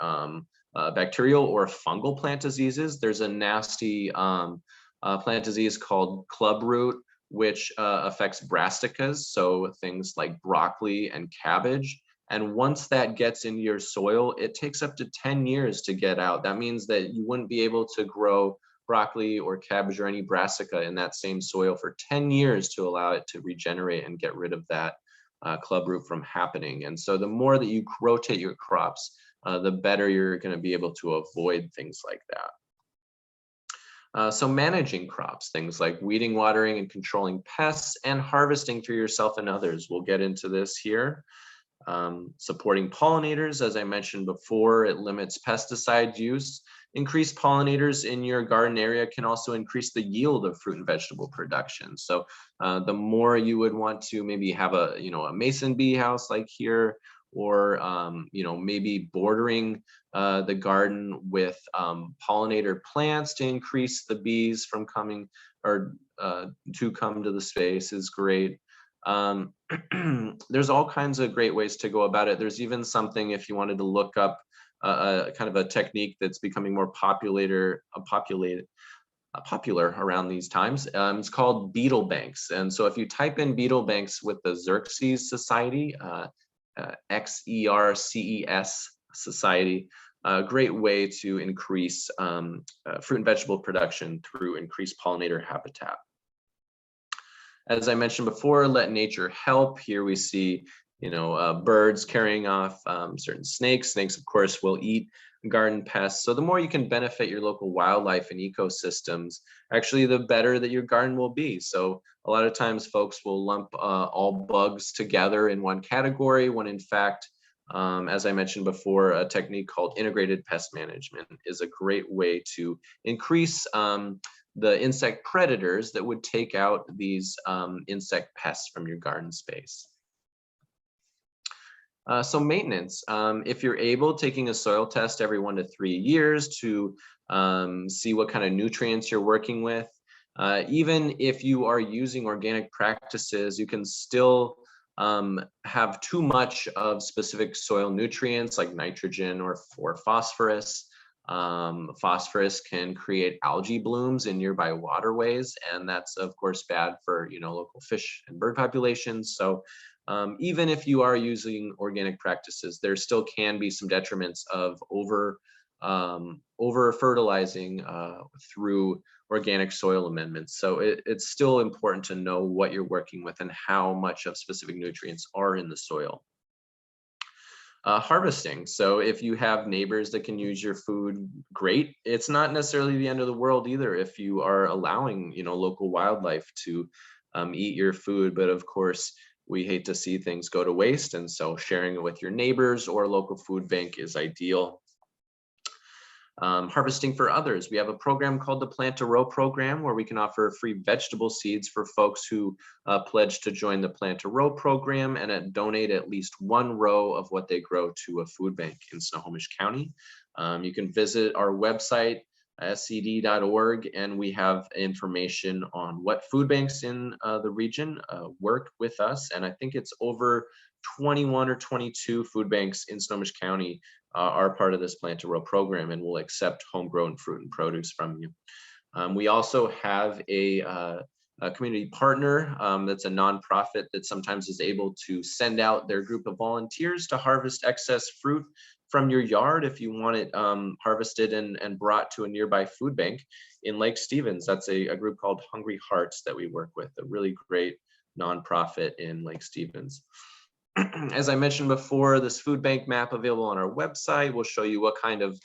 bacterial or fungal plant diseases. There's a nasty plant disease called clubroot, which affects brassicas, so things like broccoli and cabbage. And once that gets into your soil, it takes up to 10 years to get out. That means that you wouldn't be able to grow broccoli or cabbage or any brassica in that same soil for 10 years to allow it to regenerate and get rid of that clubroot from happening. And so the more that you rotate your crops, the better you're going to be able to avoid things like that. So managing crops, things like weeding, watering, and controlling pests, and harvesting for yourself and others. We'll get into this here. Supporting pollinators, as I mentioned before, it limits pesticide use. Increased pollinators in your garden area can also increase the yield of fruit and vegetable production. So the more you would want to maybe have a mason bee house like here, or maybe bordering the garden with pollinator plants to increase the bees from coming or to come to the space is great. There's all kinds of great ways to go about it. There's even something, if you wanted to look up kind of a technique that's becoming more popular around these times. It's called beetle banks. And so if you type in beetle banks with the Xerces Society, XERCES Society, a great way to increase fruit and vegetable production through increased pollinator habitat. As I mentioned before, let nature help. Here we see, birds carrying off certain snakes. Snakes, of course, will eat garden pests. So the more you can benefit your local wildlife and ecosystems, actually, the better that your garden will be. So a lot of times folks will lump all bugs together in one category, when in fact, as I mentioned before, a technique called integrated pest management is a great way to increase the insect predators that would take out these insect pests from your garden space. So maintenance, if you're able, taking a soil test every 1 to 3 years to see what kind of nutrients you're working with. Even if you are using organic practices, you can still have too much of specific soil nutrients like nitrogen or phosphorus. Phosphorus can create algae blooms in nearby waterways, and that's of course bad for local fish and bird populations. So even if you are using organic practices, there still can be some detriments of over fertilizing through organic soil amendments. So it's still important to know what you're working with and how much of specific nutrients are in the soil. Harvesting. So if you have neighbors that can use your food, great. It's not necessarily the end of the world either if you are allowing local wildlife to eat your food. But of course, we hate to see things go to waste, and so sharing it with your neighbors or local food bank is ideal. Harvesting for others. We have a program called the Plant a Row program, where we can offer free vegetable seeds for folks who pledge to join the Plant a Row program and donate at least 1 row of what they grow to a food bank in Snohomish County. You can visit our website, scd.org, and we have information on what food banks in the region work with us. And I think it's over 21 or 22 food banks in Snohomish County are part of this Plant a Row program and will accept homegrown fruit and produce from you. We also have a community partner that's a nonprofit that sometimes is able to send out their group of volunteers to harvest excess fruit from your yard if you want it harvested and brought to a nearby food bank in Lake Stevens. That's a group called Hungry Hearts that we work with, a really great nonprofit in Lake Stevens. As I mentioned before, this food bank map available on our website will show you what kind of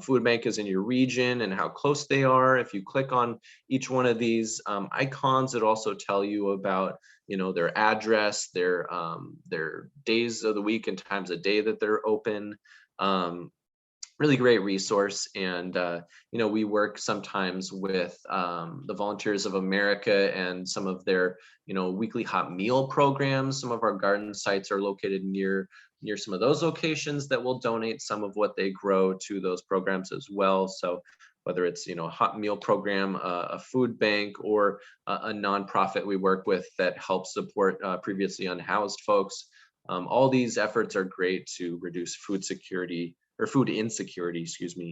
food bank is in your region and how close they are. If you click on each one of these icons, it'll also tell you about their address, their days of the week and times of day that they're open. Really great resource. And we work sometimes with the Volunteers of America and some of their weekly hot meal programs. Some of our garden sites are located near some of those locations that will donate some of what they grow to those programs as well. So whether it's a hot meal program, a food bank, or a nonprofit we work with that helps support previously unhoused folks, all these efforts are great to reduce food insecurity,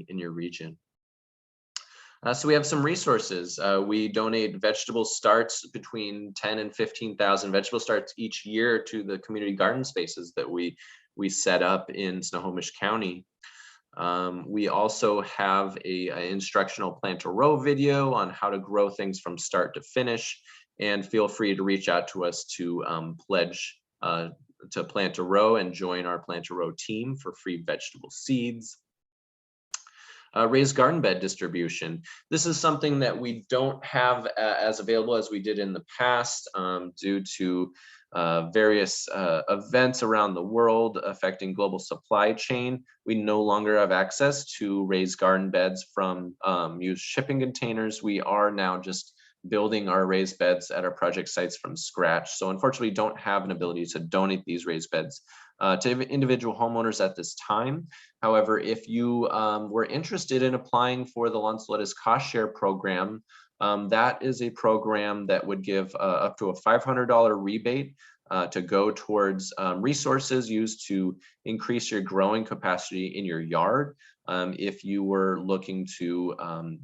in your region. So we have some resources. We donate vegetable starts, between 10 and 15,000 vegetable starts each year to the community garden spaces that we set up in Snohomish County. We also have a instructional Plant a Row video on how to grow things from start to finish, and feel free to reach out to us to pledge to Plant a Row and join our Plant a Row team for free vegetable seeds. Raised garden bed distribution. This is something that we don't have as available as we did in the past due to various events around the world affecting global supply chain. We no longer have access to raised garden beds from used shipping containers. We are now just building our raised beds at our project sites from scratch. So unfortunately, don't have an ability to donate these raised beds to individual homeowners at this time. However, if you were interested in applying for the Lunds Lettuce Cost Share program, that is a program that would give up to a $500 rebate to go towards resources used to increase your growing capacity in your yard. If you were looking to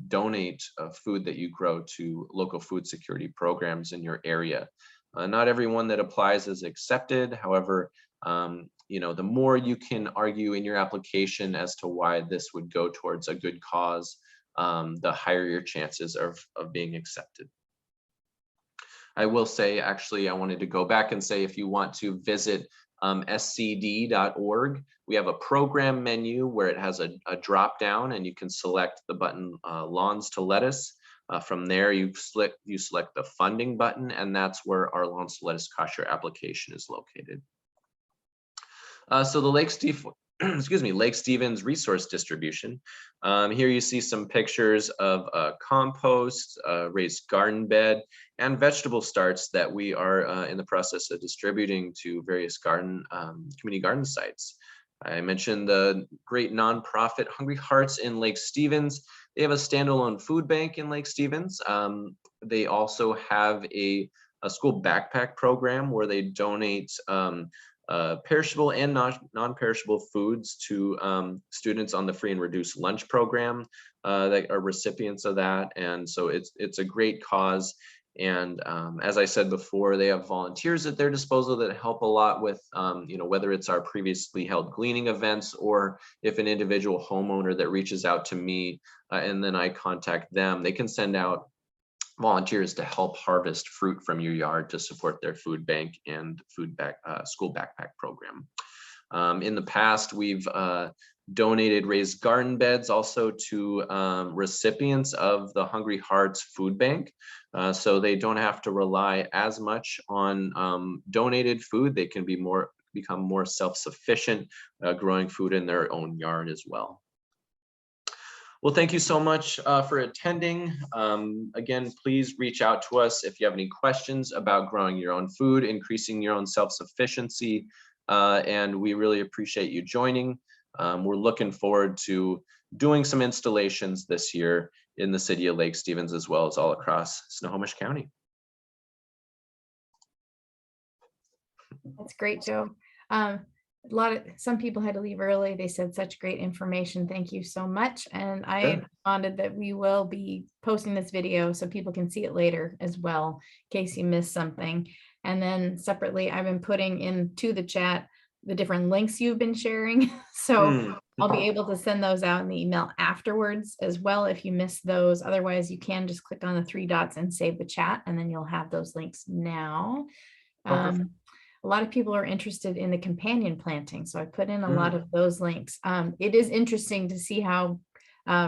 donate food that you grow to local food security programs in your area. Not everyone that applies is accepted. However, You know, the more you can argue in your application as to why this would go towards a good cause, the higher your chances of being accepted. I will say, actually, I wanted to go back and say, if you want to visit scd.org, we have a program menu where it has a drop down and you can select the button Lawns to Lettuce. From there, you select the funding button, and that's where our Lawns to Lettuce cost share application is located. So the Lake Stevens resource distribution. Here you see some pictures of compost, raised garden bed, and vegetable starts that we are in the process of distributing to various community garden sites. I mentioned the great nonprofit Hungry Hearts in Lake Stevens. They have a standalone food bank in Lake Stevens. They also have a school backpack program where they donate perishable and non-perishable foods to students on the free and reduced lunch program that are recipients of that. And so it's a great cause. And as I said before, they have volunteers at their disposal that help a lot with, you know, whether it's our previously held gleaning events, or if an individual homeowner that reaches out to me and then I contact them, they can send out volunteers to help harvest fruit from your yard to support their food bank and school backpack program. In the past, we've donated raised garden beds also to recipients of the Hungry Hearts Food Bank. So they don't have to rely as much on donated food. They can become more self-sufficient, growing food in their own yard as well. Well, thank you so much for attending. Again, please reach out to us if you have any questions about growing your own food, increasing your own self-sufficiency, and we really appreciate you joining. We're looking forward to doing some installations this year in the city of Lake Stevens, as well as all across Snohomish County. That's great, Joe. Some people had to leave early. They said such great information. Thank you so much. And I responded that we will be posting this video so people can see it later as well, in case you missed something. And then separately, I've been putting into the chat the different links you've been sharing. So I'll be able to send those out in the email afterwards as well if you missed those. Otherwise, you can just click on the 3 dots and save the chat, and then you'll have those links now. A lot of people are interested in the companion planting, so I put in a lot of those links. It is interesting to see how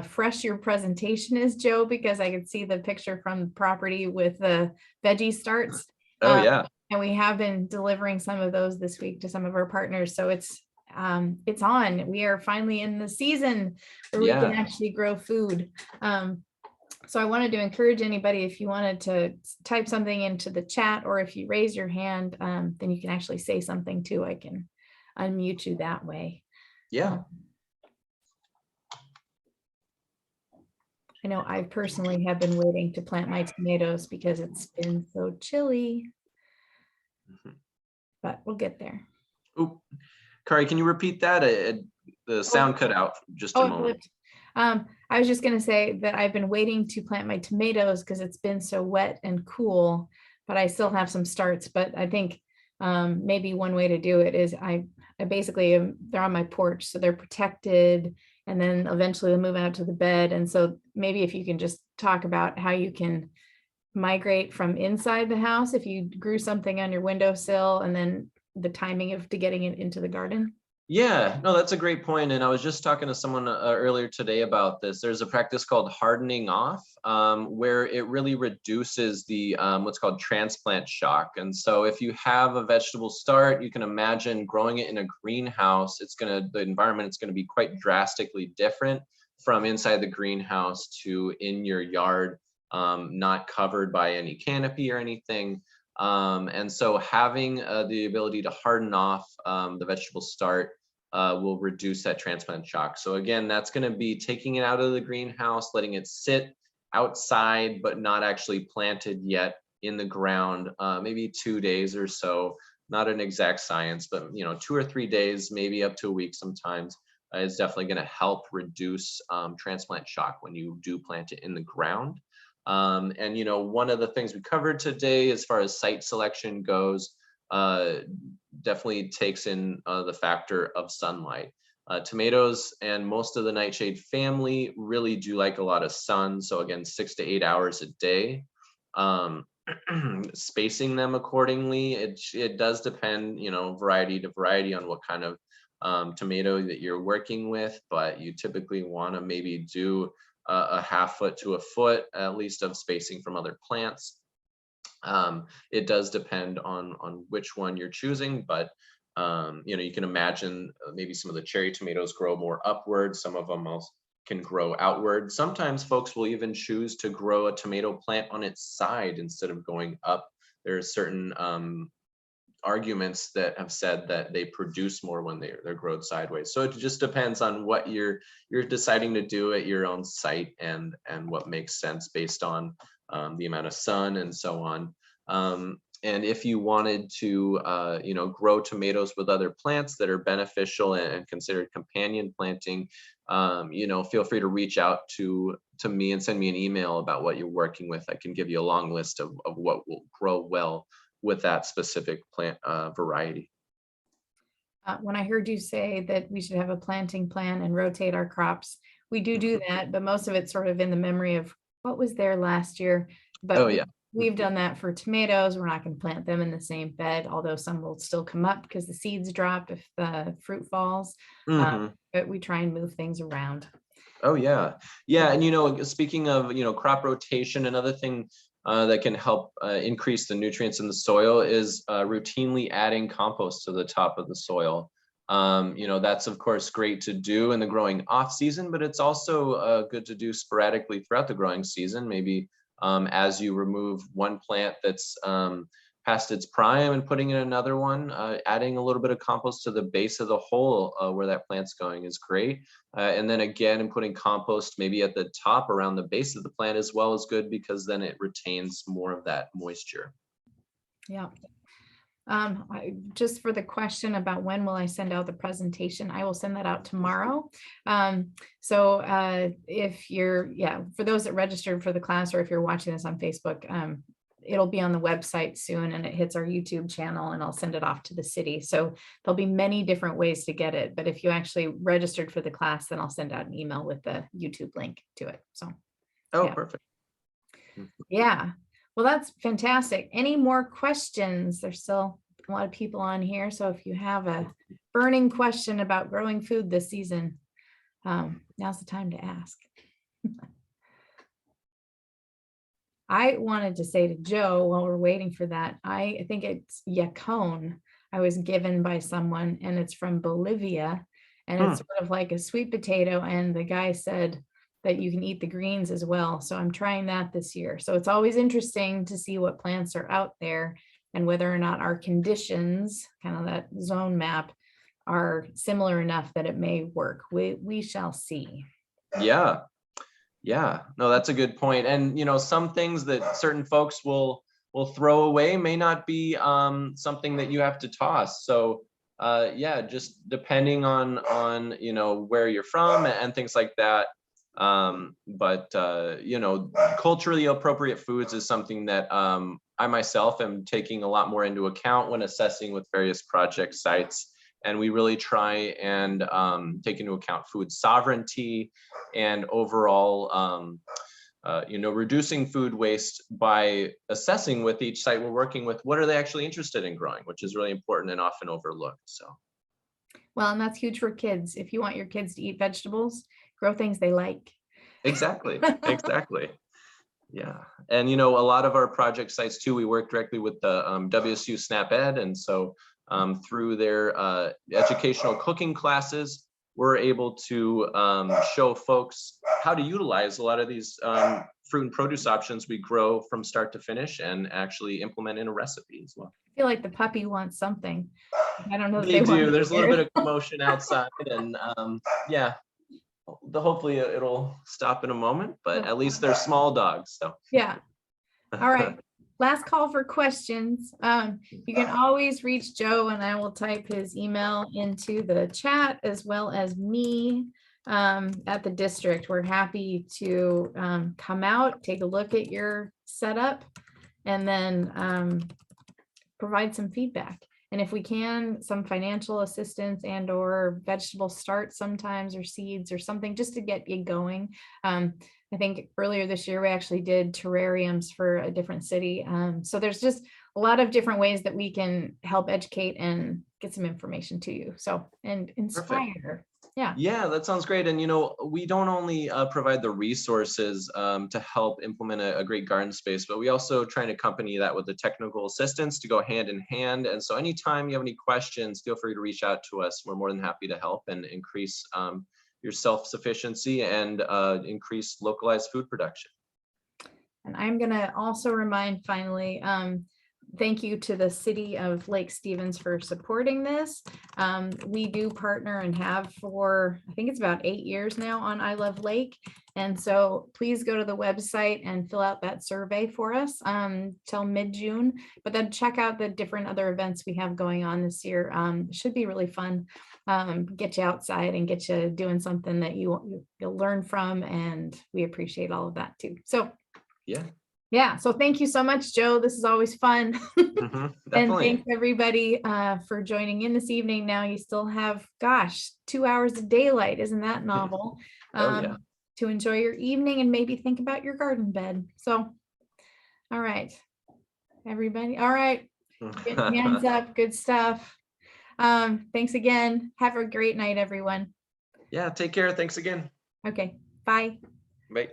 fresh your presentation is, Joe, because I could see the picture from the property with the veggie starts. Oh, yeah. And we have been delivering some of those this week to some of our partners. So it's on. We are finally in the season where we can actually grow food. So I wanted to encourage anybody, if you wanted to type something into the chat, or if you raise your hand, then you can actually say something too. I can unmute you that way. Yeah. I know I personally have been waiting to plant my tomatoes because it's been so chilly, but we'll get there. Oop. Kari, can you repeat that? The sound cut out for just a moment. I was just going to say that I've been waiting to plant my tomatoes because it's been so wet and cool, but I still have some starts. But I think maybe one way to do it is I basically, they're on my porch, so they're protected, and then eventually they'll move out to the bed. And so maybe if you can just talk about how you can migrate from inside the house if you grew something on your windowsill, and then the timing of getting it into the garden. Yeah, no, that's a great point. And I was just talking to someone earlier today about this. There's a practice called hardening off, where it really reduces the what's called transplant shock. And so if you have a vegetable start, you can imagine growing it in a greenhouse, the environment is going to be quite drastically different from inside the greenhouse to in your yard, not covered by any canopy or anything. And so having the ability to harden off the vegetable start will reduce that transplant shock. So again, that's going to be taking it out of the greenhouse, letting it sit outside, but not actually planted yet in the ground, maybe 2 days or so. Not an exact science, but 2 or 3 days, maybe up to a week sometimes, is definitely going to help reduce transplant shock when you do plant it in the ground. And one of the things we covered today as far as site selection goes, definitely takes in the factor of sunlight. Tomatoes and most of the nightshade family really do like a lot of sun. So again, 6 to 8 hours a day. Spacing them accordingly, it does depend, variety to variety on what kind of tomato that you're working with, but you typically want to maybe do a half foot to a foot at least of spacing from other plants. It does depend on which one you're choosing, but you can imagine maybe some of the cherry tomatoes grow more upward, some of them also can grow outward. Sometimes folks will even choose to grow a tomato plant on its side instead of going up. There are certain arguments that have said that they produce more when they're grown sideways. So it just depends on what you're deciding to do at your own site and what makes sense based on the amount of sun and so on. And if you wanted to, grow tomatoes with other plants that are beneficial and considered companion planting, feel free to reach out to me and send me an email about what you're working with. I can give you a long list of what will grow well with that specific plant variety. When I heard you say that we should have a planting plan and rotate our crops, we do that, but most of it's sort of in the memory of what was there last year. But Oh, yeah. We've done that for tomatoes. We're not going to plant them in the same bed, although some will still come up because the seeds drop if the fruit falls. But we try and move things around. Oh, yeah. Yeah. And, speaking of, crop rotation, another thing that can help increase the nutrients in the soil is routinely adding compost to the top of the soil. That's of course great to do in the growing off season, but it's also good to do sporadically throughout the growing season. Maybe as you remove one plant that's past its prime and putting in another one, adding a little bit of compost to the base of the hole where that plant's going is great. And then again, and putting compost maybe at the top around the base of the plant as well is good, because then it retains more of that moisture. Yeah. Just for the question about when will I send out the presentation, I will send that out tomorrow. So if you're, for those that registered for the class, or if you're watching this on Facebook, it'll be on the website soon, and it hits our YouTube channel, and I'll send it off to the city. So there'll be many different ways to get it. But if you actually registered for the class, then I'll send out an email with the YouTube link to it. So. Oh, perfect. Yeah. Well, that's fantastic. Any more questions? There's still a lot of people on here. So if you have a burning question about growing food this season, now's the time to ask. I wanted to say to Joe, while we're waiting for that, I think it's yacon I was given by someone, and it's from Bolivia, and it's sort of like a sweet potato. And the guy said that you can eat the greens as well. So I'm trying that this year. So it's always interesting to see what plants are out there and whether or not our conditions, kind of that zone map, are similar enough that it may work. We shall see. Yeah. Yeah, no, that's a good point. And, some things that certain folks will throw away may not be something that you have to toss. So just depending on where you're from and things like that. But culturally appropriate foods is something that I myself am taking a lot more into account when assessing with various project sites. And we really try and take into account food sovereignty and overall, reducing food waste by assessing with each site we're working with, what are they actually interested in growing, which is really important and often overlooked. So. Well, and that's huge for kids. If you want your kids to eat vegetables, grow things they like. Exactly. Exactly. Yeah. And, a lot of our project sites too, we work directly with the WSU SNAP Ed. And so through their educational cooking classes, we're able to show folks how to utilize a lot of these fruit and produce options we grow from start to finish and actually implement in a recipe as well. I feel like the puppy wants something. I don't know. They do. There's a little bit of commotion outside, and hopefully it'll stop in a moment, but at least they're small dogs. So yeah. All right. Last call for questions. You can always reach Joe, and I will type his email into the chat, as well as me at the district. We're happy to come out, take a look at your setup, and then provide some feedback. And if we can, some financial assistance and or vegetable starts sometimes, or seeds or something, just to get you going. I think earlier this year, we actually did terrariums for a different city. So there's just a lot of different ways that we can help educate and get some information to you. So, and inspire. Yeah. Yeah, that sounds great. And, we don't only provide the resources to help implement a great garden space, but we also try and accompany that with the technical assistance to go hand in hand. And so anytime you have any questions, feel free to reach out to us. We're more than happy to help and increase your self-sufficiency and increase localized food production. And I'm going to also remind finally, thank you to the city of Lake Stevens for supporting this. We do partner and have for, I think it's about 8 years now on I Love Lake. And so please go to the website and fill out that survey for us till mid-June, but then check out the different other events we have going on this year. It should be really fun. Get you outside and get you doing something that you'll learn from. And we appreciate all of that too. So yeah. So thank you so much, Joe. This is always fun. Definitely. And thanks everybody for joining in this evening. Now you still have, 2 hours of daylight. Isn't that novel? To enjoy your evening and maybe think about your garden bed. So, all right, everybody. All right. Hands up. Good stuff. Thanks again. Have a great night, everyone. Yeah. Take care. Thanks again. Okay. Bye. Bye.